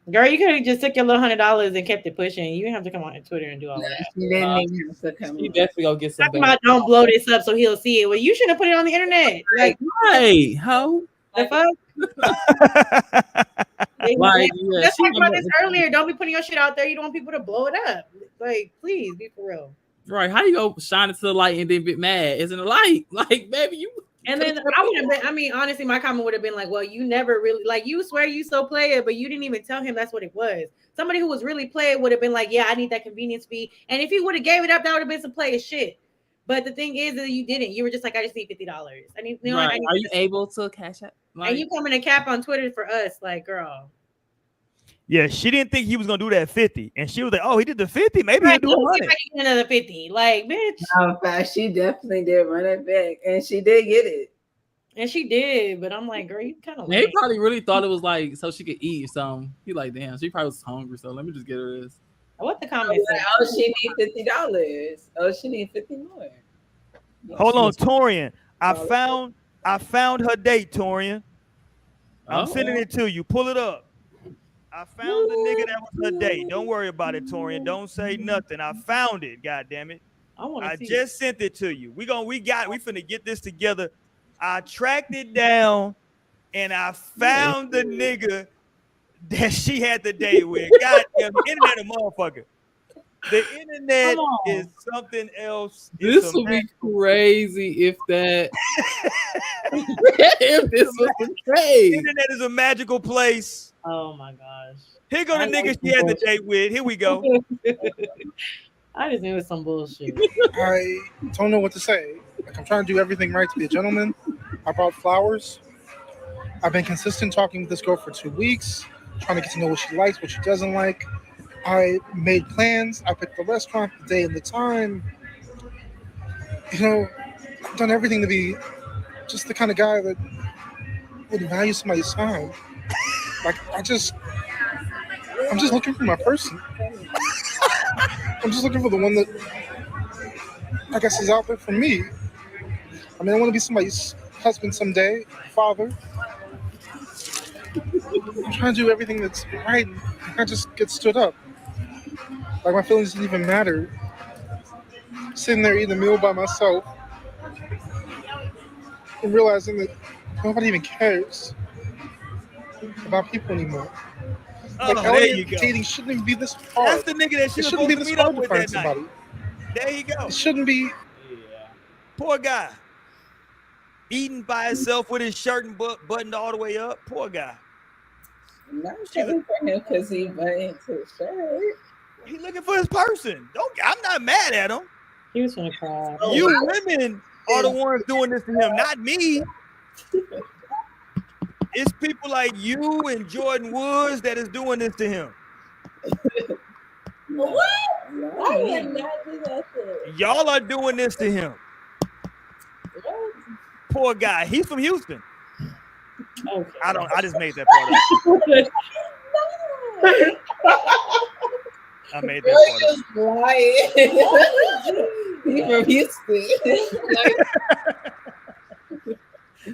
Girl, you could have just took your little $100 and kept it pushing. You didn't have to come on Twitter and do all that. She didn't even have to come. He definitely gonna get some. Talking about don't blow this up so he'll see it. Well, you should have put it on the internet. Like, hey, how the fuck? Like, yeah, let's talk about this earlier. Don't be putting your shit out there. You don't want people to blow it up. Like, please be for real. Right? How you go shine it to the light and then get mad? Isn't a light? Like, baby, you. And then I would have been. I mean, honestly, my comment would have been like, "Well, you never really like. You swear you so player, but you didn't even tell him that's what it was." Somebody who was really player would have been like, "Yeah, I need that convenience fee." And if he would have gave it up, that would have been some player shit. But the thing is that you didn't. You were just like, "I just need $50. I need." You know, right. I need Are you able to cash out? Like, and you coming to cap on Twitter for us, like, girl. Yeah, she didn't think he was gonna do that 50, and she was like, "Oh, he did the 50. Maybe he'll do 100." Another 50, like, bitch. In fact, she definitely did run it back, and she did get it. And she did, but I'm like, girl, you kind of. He probably really thought it was like so she could eat something. He like, damn, she probably was hungry, so let me just get her this. What the comments? Like, oh, she need $50. Oh, she need 50 more. Hold on, Torian. I found her date, Torian. I'm sending it to you. Pull it up. I found the nigga that was her date. Don't worry about it, Torian. Don't say nothing. I found it. God damn it. I just sent it to you. We finna get this together. I tracked it down and I found the nigga that she had the date with. God damn, the internet a motherfucker. The internet is something else. This would be crazy if that. If this was the case. The internet is a magical place. Oh my gosh. Here go the nigga she had the date with. Here we go. I just knew it was some bullshit. I don't know what to say. Like, I'm trying to do everything right to be a gentleman. I brought flowers. I've been consistent talking with this girl for 2 weeks, trying to get to know what she likes, what she doesn't like. I made plans. I picked the restaurant, the day, and the time. You know, I've done everything to be just the kind of guy that would value somebody's time. Like, I'm just looking for my person. I'm just looking for the one that, I guess, is out there for me. I mean, I want to be somebody's husband someday, father. I'm trying to do everything that's right. I just get stood up. Like, my feelings didn't even matter. Sitting there eating a meal by myself and realizing that nobody even cares about people anymore. Oh, like, there you go. Dating shouldn't even be this hard. That's the nigga that she was supposed to meet up with that night. There you go. It shouldn't be. Poor guy. Eating by himself with his shirt and buttoned all the way up. Poor guy. No, she's looking for him because he buttoned his shirt. He looking for his person. I'm not mad at him. He was gonna cry. You women are the ones doing this to him, not me. It's people like you and Jordan Woods that is doing this to him. What? I would not do that shit. Y'all are doing this to him. Poor guy. He's from Houston. Okay. I just made that part up. I made that part up. He's from Houston.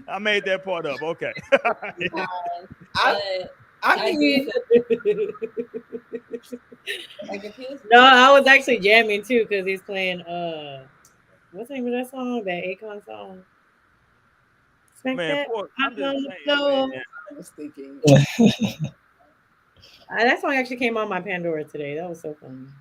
I made that part up. Okay. No, I was actually jamming too because he's playing what's the name of that song? That Akon song. Man, that. I'm just saying, man. I was thinking. That song actually came on my Pandora today. That was so fun.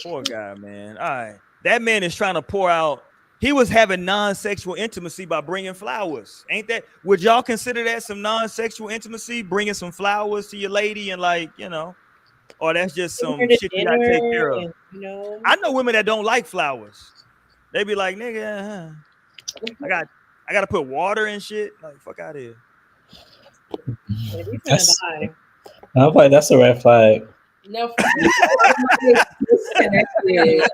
Poor guy, man. All right. That man is trying to pour out. He was having non-sexual intimacy by bringing flowers. Ain't that? Would y'all consider that some non-sexual intimacy? Bringing some flowers to your lady and or that's just some shit you gotta take care of. I know women that don't like flowers. They be like, nigga, I got to put water and shit. Like, fuck out of here. I'm like, that's a red flag. No, disconnected.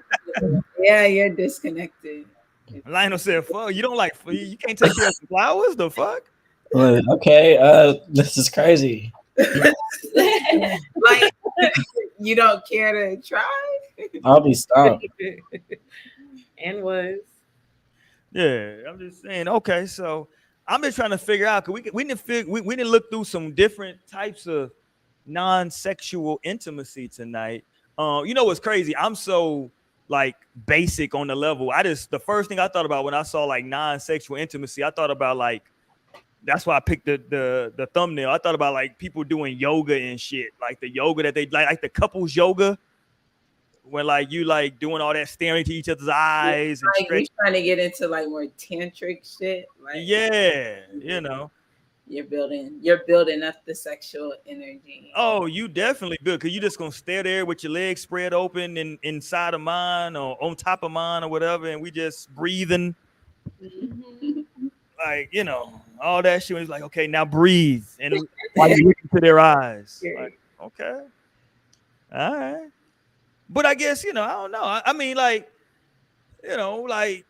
Yeah, you're disconnected. Lionel said, "Fuck, you don't like you can't take care of some flowers. The fuck." Like, okay, this is crazy. Like, you don't care to try? I'll be stumped. And was. Yeah, I'm just saying. Okay, so I'm just trying to figure out because we didn't look through some different types of non-sexual intimacy tonight. You know what's crazy? I'm so like basic on the level. The first thing I thought about when I saw like non-sexual intimacy, I thought about like that's why I picked the thumbnail. I thought about like people doing yoga and shit, like the yoga that they like the couples yoga. When like you like doing all that staring to each other's eyes and like you trying to get into like more tantric shit. Like yeah, you know. You're building up the sexual energy. Oh, you definitely good because you just gonna stare there with your legs spread open and inside of mine or on top of mine or whatever, and we just breathing. Like, you know, all that shit was like, okay, now breathe. And while you look into their eyes. Like, okay. All right. But I guess, you know, I don't know. I mean, like, you know, like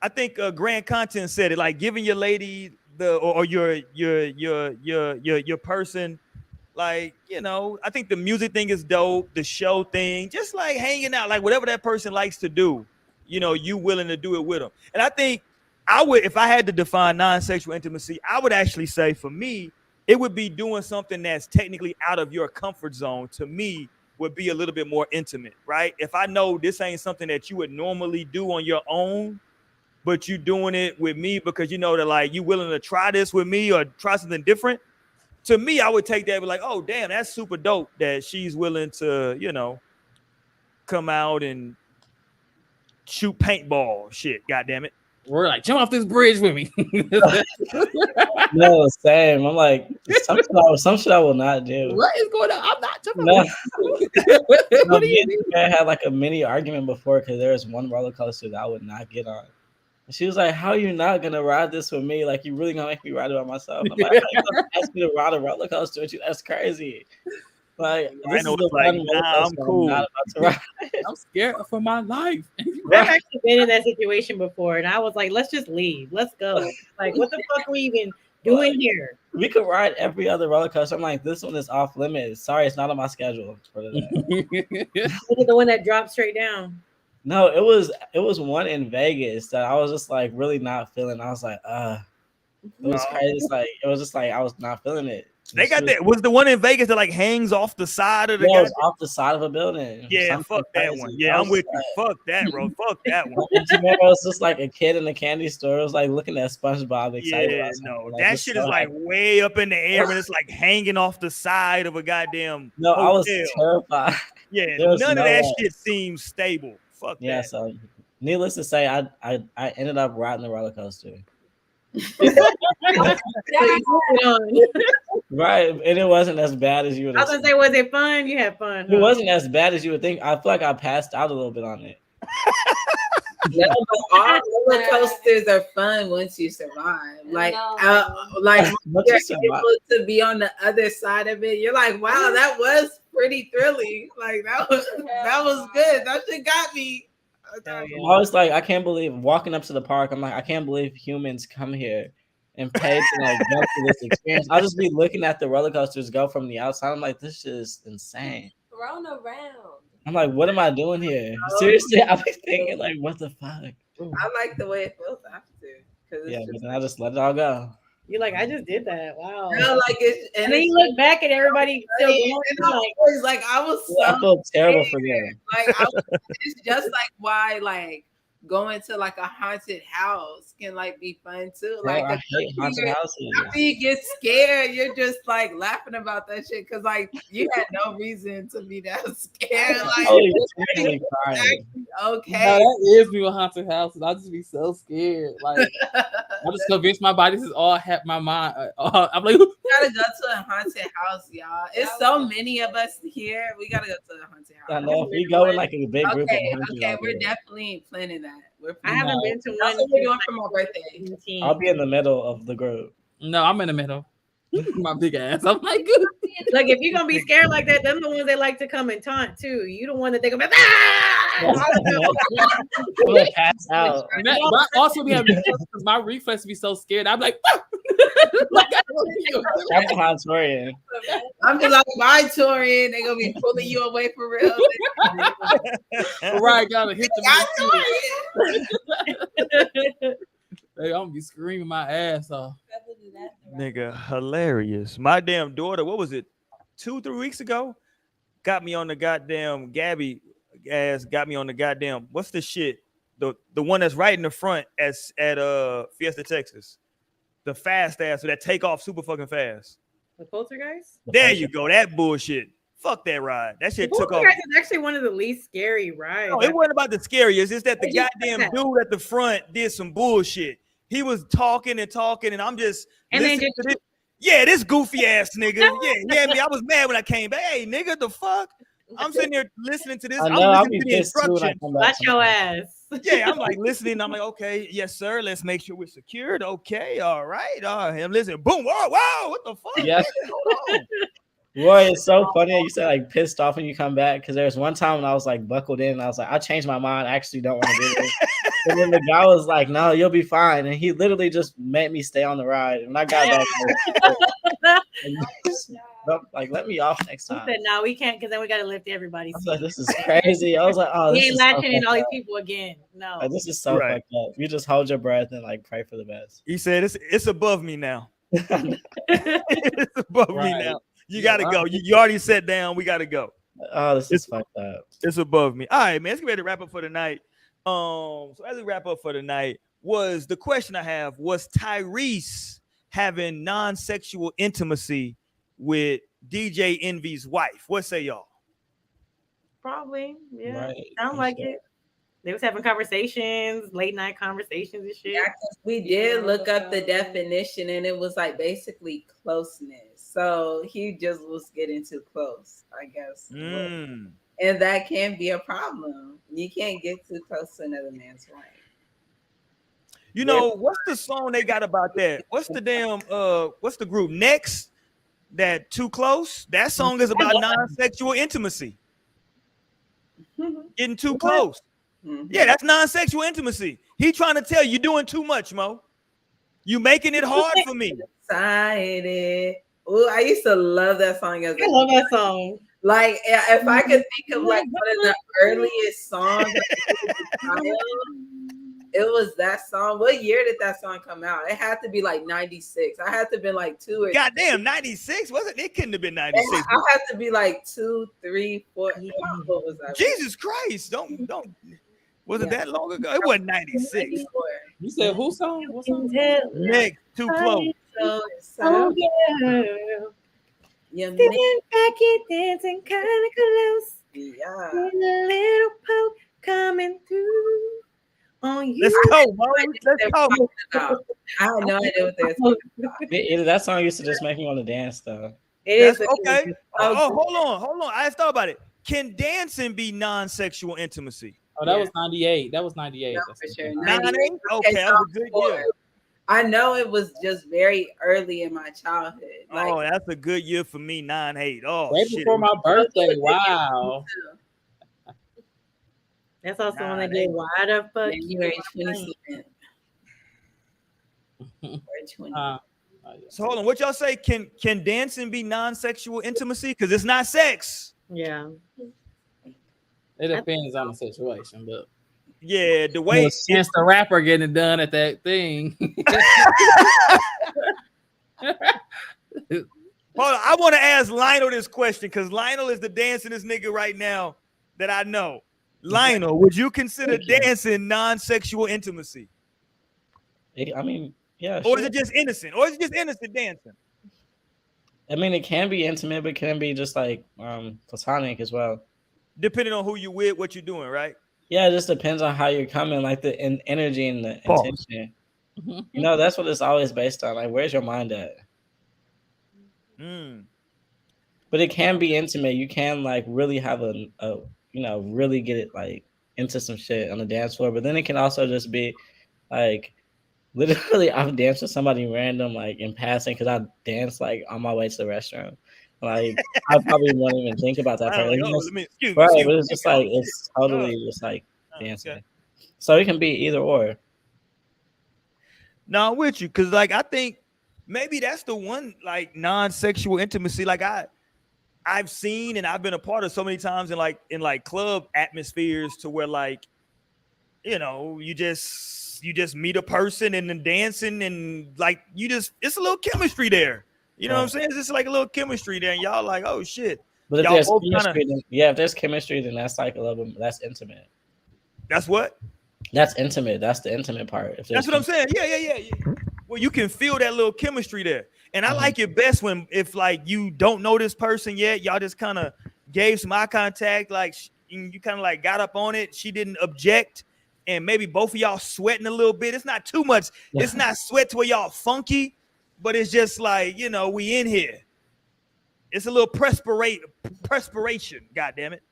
I think Grant Content said it, like giving your lady or your person, like, you know, I think the music thing is dope, the show thing, just like hanging out, like whatever that person likes to do, you know, you willing to do it with them. And I think I would, if I had to define non-sexual intimacy, I would actually say for me, it would be doing something that's technically out of your comfort zone. To me, would be a little bit more intimate, right? If I know this ain't something that you would normally do on your own, but you doing it with me because you know that like you willing to try this with me or try something different. To me, I would take that and be like, oh damn, that's super dope that she's willing to, you know, come out and shoot paintball shit. God damn it. We're like, jump off this bridge with me. No, same. I'm like, some shit I will not do. What is going on? I'm not jumping. No. What do you mean? I had like a mini argument before because there was one roller coaster that I would not get on. And she was like, how are you not gonna ride this with me? Like, you really gonna make me ride it by myself? I'm like, how you gonna ask me to ride a roller coaster with you? That's crazy. Like, I know it's like, nah, I'm cool. I'm scared for my life. I've actually been in that situation before, and I was like, let's just leave. Let's go. Like, what the fuck are we even doing here? We could ride every other roller coaster. I'm like, this one is off limits. Sorry, it's not on my schedule for today. Look at the one that dropped straight down. No, it was one in Vegas that I was just like really not feeling. I was like, it was crazy. It's like it was just like I was not feeling it. They got that. Was the one in Vegas that like hangs off the side of the? Yeah, it was off the side of a building. Yeah, fuck that one. Yeah, I'm with you. Fuck that, bro. Fuck that one. It was just like a kid in a candy store. It was like looking at SpongeBob excited. Yeah, no, that shit is like way up in the air and it's like hanging off the side of a goddamn. No, hotel. I was terrified. Yeah, none of that shit seems stable. Fuck yeah, that. So needless to say, I ended up riding the roller coaster. Right, and it wasn't as bad as you would. I was gonna say, was it fun? You had fun. It wasn't as bad as you would think. I feel like I passed out a little bit on it. No, but all roller coasters are fun once you survive. Like you're able to be on the other side of it. You're like, wow, that was pretty thrilling. Like that was good. That shit got me. I was like, I can't believe walking up to the park. I'm like, I can't believe humans come here and pay to like go through this experience. I'll just be looking at the roller coasters go from the outside. I'm like, this is insane. Thrown around. I'm like, what am I doing here? Seriously, I've been thinking like, what the fuck? I like the way it feels after. Yeah, but then I just let it all go. You're like, I just did that. Wow. No, like it, and then you look back at everybody still going. Like I was. I feel terrible for them. Like it's just like why like going to like a haunted house can like be fun too. Bro, like I hate haunted houses. After you get scared, you're just like laughing about that shit because like you had no reason to be that scared. Like okay. No, that is me with haunted houses. I just be so scared. Like I just convinced my body this is all my mind. I'm like, gotta go to a haunted house, y'all. It's so many of us here. We gotta go to a haunted house. I know if we go in like a big group of Okay, 100, we're definitely planning that. I haven't been to one. That's what we're doing for my birthday. I'll be in the middle of the group. No, I'm in the middle. My big ass. I'm like, like if you're gonna be scared like that, them the ones they like to come and taunt too. You the one that they gonna be pass out. But also be because my reflex be so scared. I'm like, like that's how it's worrying. I'm just like, bye, Torian. They gonna be pulling you away for real. Right, gotta hit the Hey, I'm gonna be screaming my ass off. Nigga, hilarious. My damn daughter, what was it, 2-3 weeks ago? Got me on the goddamn Gabby ass, got me on the goddamn, what's the shit? The one that's right in the front at Fiesta, Texas. The fast ass, so that take off super fucking fast. The Poltergeist? There you go, that bullshit. Fuck that ride. That shit took off. Poltergeist is actually one of the least scary rides. No, it wasn't about the scariest. It's that the goddamn dude at the front did some bullshit. He was talking, and I'm just listening to this. Yeah, this goofy ass nigga. Yeah, me. I was mad when I came back. Hey, nigga, the fuck? I'm sitting there listening to this. I'm listening to the instructions. Watch your ass. Yeah, I'm like listening. I'm like, okay, yes, sir. Let's make sure we're secured. Okay, all right. I'm listening. Boom. Whoa, what the fuck? Yeah. Boy, it's so funny that you said like pissed off when you come back, because there was one time when I was like buckled in and I was like, I changed my mind. I actually don't want to do this. And then the guy was like, no, you'll be fine. And he literally just made me stay on the ride. And I got back. Like, let me off next time. He said, no, we can't, because then we got to lift everybody. I was like, this is crazy. I was like, oh, he this ain't is latching so in all these up. people again. No. Like, this is so fucked up. You just hold your breath and like pray for the best. He said, it's above me now. It's above me now. You gotta go. You already sat down. We gotta go. Oh, this is fucked up. It's above me. All right, man. Let's get ready to wrap up for the night. So as we wrap up for the night, was the question I have, was Tyrese having non-sexual intimacy with DJ Envy's wife? What say y'all? Probably. Yeah. Right. Sound like it. They was having conversations, late night conversations and shit. Yeah, we did look up the definition, and it was like basically closeness. So he just was getting too close, I guess. And that can be a problem. You can't get too close to another man's wife. You know, what's the song they got about that? What's the damn what's the group Next? That Too Close? That song is about non-sexual intimacy. Getting too close. Yeah, that's non-sexual intimacy. He trying to tell you doing too much, Mo. You making it hard for me. Excited. Oh, I used to love that song. I love that song. Like, if I could think of like one of the earliest songs, it was that song. What year did that song come out? It had to be like 96. I had to have been like 2 or goddamn 96. Was it? It couldn't have been 96. I had to be like 2, 3, 4. What was that? Jesus Christ! Don't. Was it that long ago? It wasn't 96. You said who song? What song? Next, Too Close. Oh, yeah. Sitting back here dancing kind of close. Yeah. With a little poke coming through on you. Let's go, Mo. Let's go. I had no idea what they were talking about. That song used to just make me want to dance, though. It is okay. Hold on. I just thought about it. Can dancing be non-sexual intimacy? Oh, that was 98. That was 98. No, for sure. 98? Okay, that was a good year. I know it was just very early in my childhood. Like, oh, that's a good year for me, 98. Oh, right shit. before my birthday. Wow. That's also when they did Why the Fuck January 27th. So hold on, what y'all say? Can dancing be non-sexual intimacy? Because it's not sex. Yeah. It depends on the situation, but yeah, the way Chance the Rapper getting it done at that thing. Hold on, I want to ask Lionel this question because Lionel is the dancingest nigga right now that I know. Lionel, would you consider dancing non-sexual intimacy? I mean, yeah. Or is it just innocent? Or is it just innocent dancing? I mean, it can be intimate, but it can be just like platonic as well. Depending on who you with, what you're doing, right? Yeah, it just depends on how you're coming, like the energy and the intention. You know, that's what it's always based on. Like, where's your mind at? But it can be intimate. You can like really have a really get it like into some shit on the dance floor. But then it can also just be like literally I've danced with somebody random like in passing because I danced like on my way to the restroom. Like I probably won't even think about that part. Like, But it's just like it's totally just like dancing. Okay. So it can be either or. No, I'm with you because like I think maybe that's the one like non-sexual intimacy like I've seen and I've been a part of so many times in like club atmospheres to where like you just meet a person and then dancing and like it's a little chemistry there. You know what I'm saying? It's just like a little chemistry there, and y'all like, oh shit. But if there's chemistry, if there's chemistry, then that's like a little bit that's intimate. That's what? That's intimate. That's the intimate part. That's what I'm saying. Yeah. Well, you can feel that little chemistry there. And I like it best if like you don't know this person yet, y'all just kind of gave some eye contact, like you kind of like got up on it. She didn't object. And maybe both of y'all sweating a little bit. It's not too much. Yeah. It's not sweat to where y'all funky, but it's just like, we in here. It's a little perspiration, God damn it.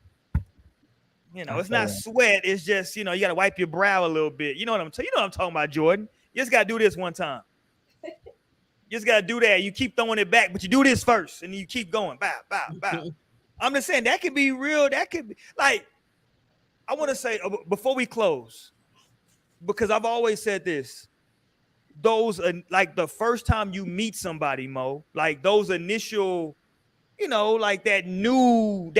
It's not sweat. It's just, you got to wipe your brow a little bit. You know what I'm talking about, Jordan. You just got to do this one time. You just got to do that. You keep throwing it back, but you do this first, and you keep going. Bow, bow, bow. I'm just saying that could be real. That could be like, I want to say before we close, because I've always said this, those like the first time you meet somebody, Mo, like those initial, like that new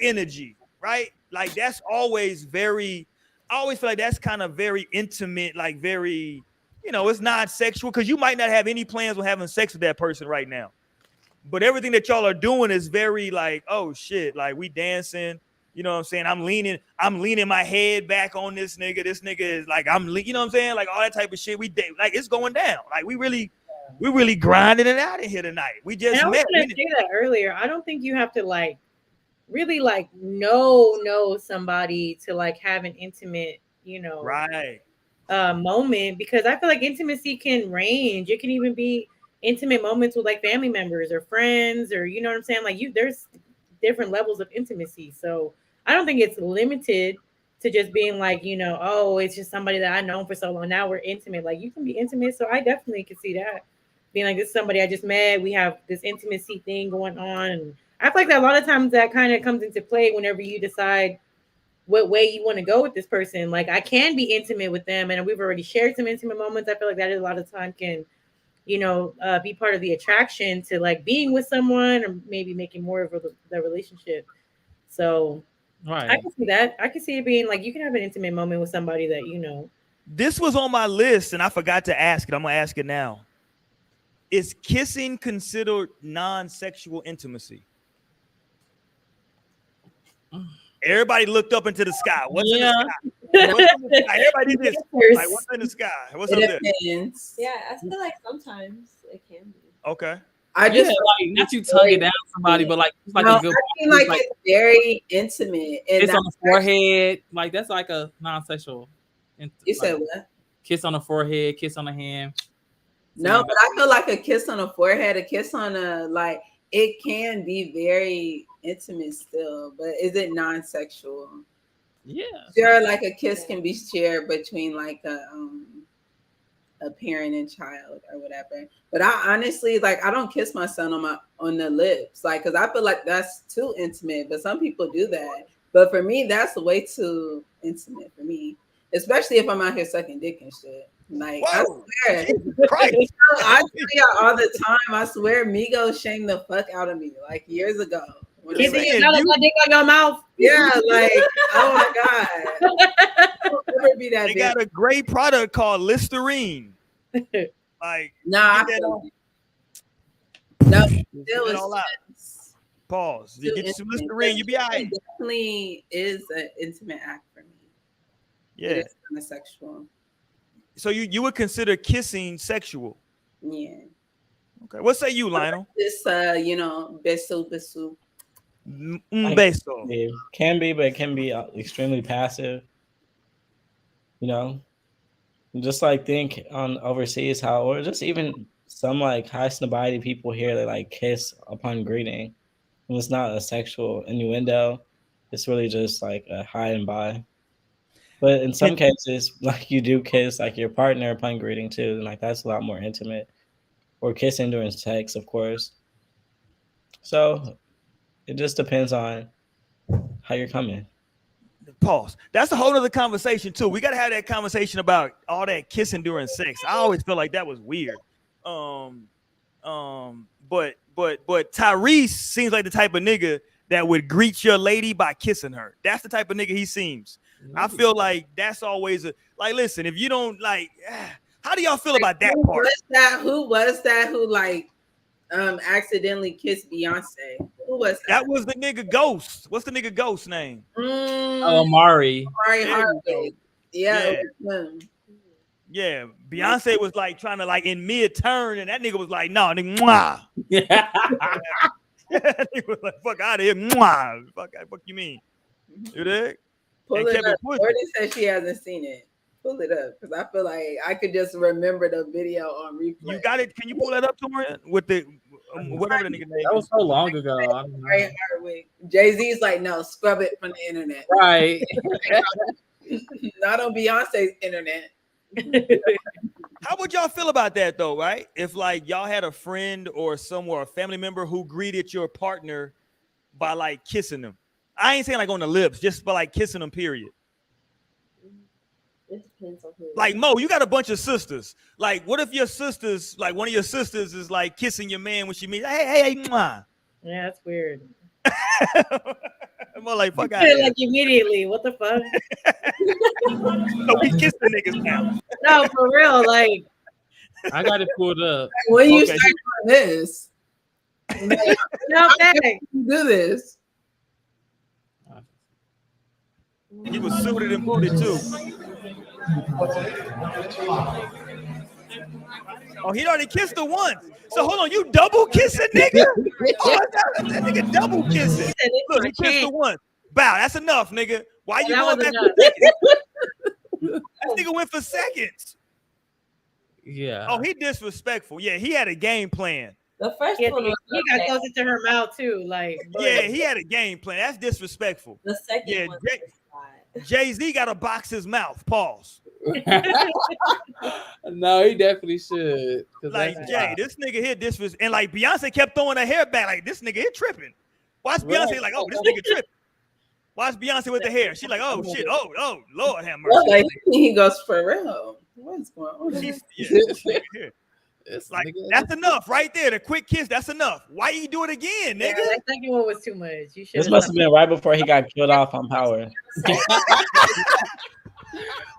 energy, right? Like that's always I always feel like that's kind of very intimate, like very, it's not sexual because you might not have any plans on having sex with that person right now. But everything that y'all are doing is very like, oh shit, like we dancing, you know what I'm saying? I'm leaning my head back on this nigga. This nigga is like, you know what I'm saying? Like all that type of shit. Like it's going down. Like we really grinding it out in here tonight. We just met. I was gonna say that earlier. I don't think you have to like really like know somebody to like have an intimate, right moment, because I feel like intimacy can range. It can even be intimate moments with like family members or friends, or you know what I'm saying? Like there's different levels of intimacy. So I don't think it's limited to just being like, oh, it's just somebody that I known for so long. Now we're intimate. Like you can be intimate. So I definitely can see that being like, this is somebody I just met. We have this intimacy thing going on. And I feel like that a lot of times that kind of comes into play whenever you decide what way you want to go with this person. Like I can be intimate with them, and we've already shared some intimate moments. I feel like that a lot of time can, be part of the attraction to like being with someone or maybe making more of the relationship. So right. I can see that. I can see it being like you can have an intimate moment with somebody that This was on my list and I forgot to ask it. I'm gonna ask it now. Is kissing considered non-sexual intimacy? Everybody looked up into the sky. What's in the sky? What's in the sky? Everybody did this. Like, what's in the sky? What's up there? Yeah, I feel like sometimes it can be. Okay. I just like not you tugging down somebody, but like it's like a good. I feel like it's very intimate. And it's on the forehead. Like that's like a non-sexual. You said what? Kiss on the forehead, kiss on the hand. No, but I feel like a kiss on the forehead, a kiss on it can be very intimate still, but is it non-sexual? Yeah. Sure, like a kiss can be shared between like a parent and child or whatever. But I honestly I don't kiss my son on the lips, like because I feel like that's too intimate. But some people do that. But for me, that's way too intimate for me, especially if I'm out here sucking dick and shit. Like whoa, I swear, I tell y'all all the time. I swear, Migos shamed the fuck out of me like years ago. Kissing you my dick on your mouth. Yeah, like oh my god. Don't ever be that. They got a great product called Listerine. Like nah, no, still pause. You get some Listerine, you be all right. It definitely is an intimate act for me. Yeah, it's kind of sexual. So you would consider kissing sexual? Yeah. Okay. What say you, Lionel? It's beso. Beso. It can be, but it can be extremely passive. Just like think on overseas or just even some like high snobiety people here, they like kiss upon greeting. And it's not a sexual innuendo. It's really just like a hi and bye. But in some cases, like you do kiss like your partner upon greeting too, and like that's a lot more intimate. Or kissing during sex, of course. So it just depends on how you're coming. Pause. That's a whole other conversation too. We got to have that conversation about all that kissing during sex. I always felt like that was weird. But Tyrese seems like the type of nigga that would greet your lady by kissing her. That's the type of nigga he seems. I feel like that's always like. Listen, if you don't like, how do y'all feel about that part? Who was that? Who like accidentally kissed Beyonce? Who was that? That was the nigga Ghost. What's the nigga Ghost name? Amari. Amari Harvey. Yeah. Yeah, Beyonce was like trying to like in mid-turn, and that nigga was like, "No, nigga, mwah." Yeah, that nigga was like, "Fuck out of here, mwah." Fuck you mean? You dig? Pull it up. Jordan said she hasn't seen it. Pull it up because I feel like I could just remember the video on replay. You got it? Can you pull that up to her with the whatever the nigga name? That was so long ago. Jay-Z's like, no, scrub it from the internet. Right. Not on Beyonce's internet. How would y'all feel about that though, right? If like y'all had a friend or a family member who greeted your partner by like kissing them. I ain't saying like on the lips, just by like kissing them, period. It depends on who. Like Mo, you got a bunch of sisters. Like, what if your sisters, like one of your sisters is like kissing your man when she meets, hey, mwah. Yeah, that's weird. More like fuck out. Like immediately. What the fuck? So we kiss the niggas now. No, for real. Like I got it pulled up. When you start doing this, no thanks. Do this. He was suited and booted too. Oh, he already kissed her once. So hold on, you double kissing, nigga? Oh, that nigga double kissing. Look, he kissed her once. Bow, that's enough, nigga. Why you going back for seconds? That nigga went for seconds. Yeah. Oh, he disrespectful. Yeah, he had a game plan. The first one was he got closer to her mouth too. Like, yeah, he had a game plan. That's disrespectful. The second one. Jay-Z got to box his mouth. Pause. No, he definitely should. Like Jay, this nigga here disrespect, and like Beyonce kept throwing her hair back. Like this nigga here tripping. Watch Beyonce like, oh, this nigga tripping. Watch Beyonce with the hair. She like, oh shit, oh Lord have mercy. Like, he goes for real. What's going on? It's like that's enough right there. The quick kiss, that's enough. Why you do it again, nigga? Yeah, that second one was too much. You should. This must have been right before he got killed off on Power.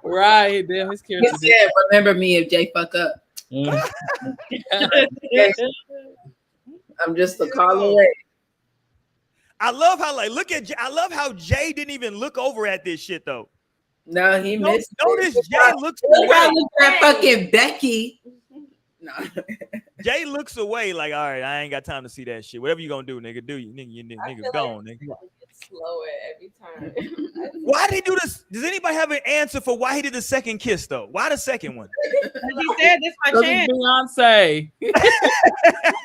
Right. Damn, his character. He said, "Remember me if Jay fuck up." I'm just a call away. I love how I love how Jay didn't even look over at this shit though. No, he missed. Notice Jay looks away. Look at fucking Becky. No. Jay looks away like, all right, I ain't got time to see that shit. Whatever you gonna do, nigga, do you, nigga, go on, nigga. Slower every time. Why did he do this? Does anybody have an answer for why he did the second kiss though? Why the second one? He said this my chance. Beyonce.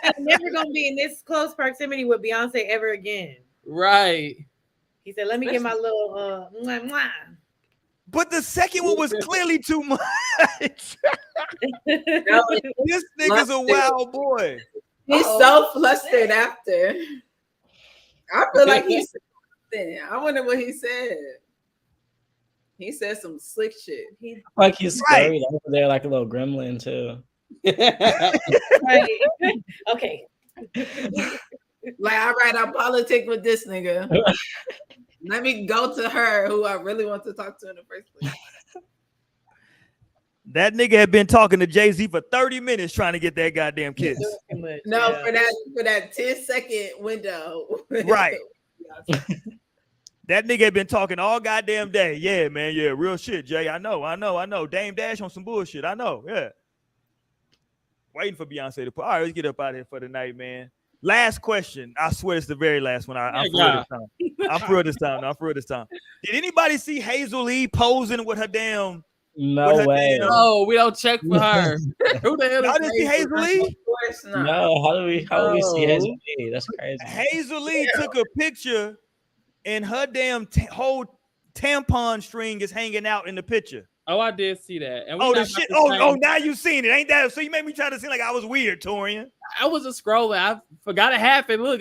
I'm never gonna be in this close proximity with Beyonce ever again. Right. He said, "Let me get my little mwah, mwah." But the second one was clearly too much. This nigga's a wild boy. He's so flustered after. I feel like he's. I wonder what he said. He said some slick shit. Like he's scary over there, like a little gremlin too. Right. Okay. Like, all right, I'll politic with this nigga. Let me go to her, who I really want to talk to in the first place. That nigga had been talking to Jay-Z for 30 minutes trying to get that goddamn kiss. No, for that 10-second window. Right. That nigga had been talking all goddamn day. Yeah, man. Yeah, real shit, Jay. I know. Dame Dash on some bullshit. I know. Yeah. Waiting for Beyonce to put. All right, let's get up out of here for the night, man. Last question. I swear it's the very last one. I'm for this time. Did anybody see Hazel Lee posing with her damn No way. No, we don't check for her. Who the hell Y'all is didn't see Hazel Lee? Of course not. No, how do we see Hazel Lee? That's crazy. Hazel Lee took a picture, and her damn whole tampon string is hanging out in the picture. Oh, I did see that. And the shit. Now you seen it, ain't that? So you made me try to seem like I was weird, Torian. I was just scrolling. I forgot it happened. Look,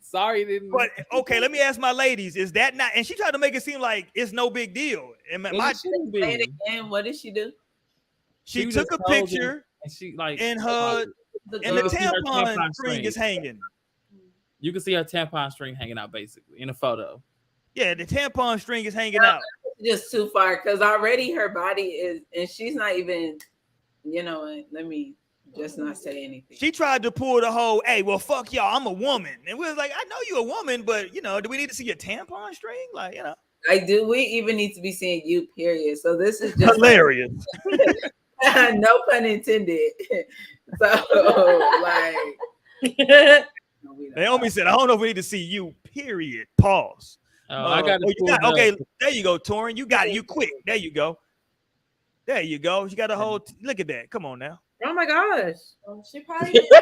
sorry, it didn't. But okay, let me ask my ladies: is that not? And she tried to make it seem like it's no big deal. And say it again. What did she do? She took a picture, and she like in her, and the tampon string is hanging. You can see her tampon string hanging out, basically, in a photo. Yeah, the tampon string is hanging out. Just too far, because already her body is, and she's not even, let me just not say anything. She tried to pull the whole, hey, well, fuck y'all, I'm a woman. And we was like, I know you're a woman, but, do we need to see your tampon string? Like, Like, do we even need to be seeing you, period? So this is just hilarious. No pun intended. So, like. Naomi said, I don't know if we need to see you, period. Pause. I got okay, there you go, Torin. You got it. You quick. There you go. There you go. You got a whole look at that. Come on now. Oh my gosh. She probably delete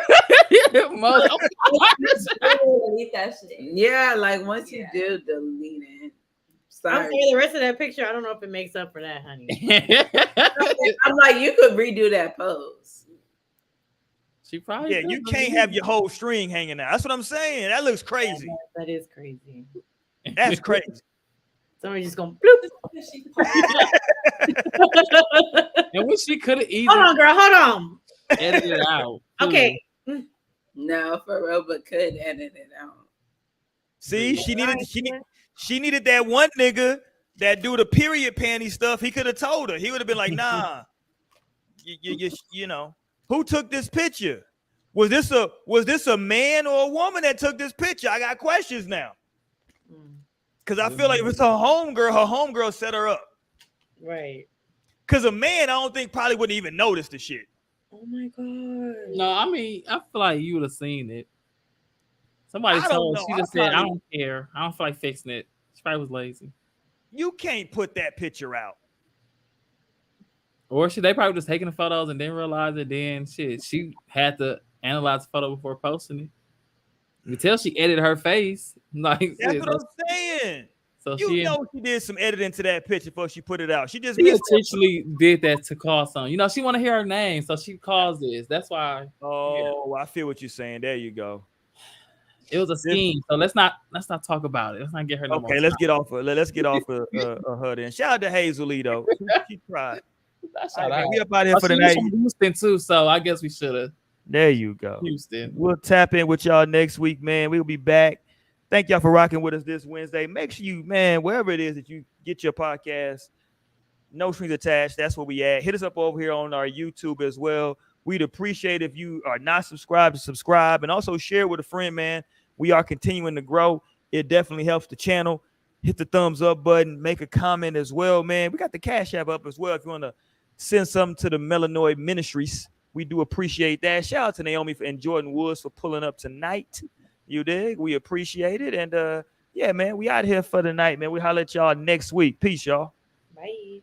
that shit. Yeah, like once you do, delete it. Sorry. I'm sorry, the rest of that picture, I don't know if it makes up for that, honey. I'm like, you could redo that pose. She probably you can't have your whole string hanging out. That's what I'm saying. That looks crazy. That is crazy. That's crazy. Somebody just going bloop. And what she could have eaten. Hold on, girl. Hold on. Edit it out. Okay. No, for real, but could edit it out. See, she needed that one nigga that do the period panty stuff. He could have told her. He would have been like, nah. You know, who took this picture? Was this a man or a woman that took this picture? I got questions now. Because I feel like if it's her homegirl set her up. Right. Because a man, I don't think probably wouldn't even notice the shit. Oh my God. No, I mean, I feel like you would have seen it. Somebody told her. She just said, I don't care. I don't feel like fixing it. She probably was lazy. You can't put that picture out. Or they probably just taking the photos and didn't realize it. Then shit, she had to analyze the photo before posting it. You can tell she edited her face. Like that's what I'm saying. So she did some editing to that picture before she put it out. She intentionally did that to call something. She want to hear her name, so she calls this. That's why. Oh, I feel what you're saying. There you go. It was a scheme. So let's not talk about it. Let's not get her. Okay, let's get off of her then. Shout out to Hazel Lee though. She tried. We up out here for the night. Houston too, so I guess we should have. There you go. Houston. We'll tap in with y'all next week, man. We'll be back. Thank y'all for rocking with us this Wednesday. Make sure you, man, wherever it is that you get your podcast, No Strings Attached, that's where we at. Hit us up over here on our YouTube as well. We'd appreciate if you are not subscribed to subscribe and also share with a friend, man. We are continuing to grow. It definitely helps the channel. Hit the thumbs up button. Make a comment as well, man. We got the Cash App up as well if you want to send something to the Melanoid Ministries. We do appreciate that. Shout out to Naomi and Jordan Woods for pulling up tonight. You dig? We appreciate it. And yeah, man, we out here for the night, man. We holler at y'all next week. Peace, y'all. Bye.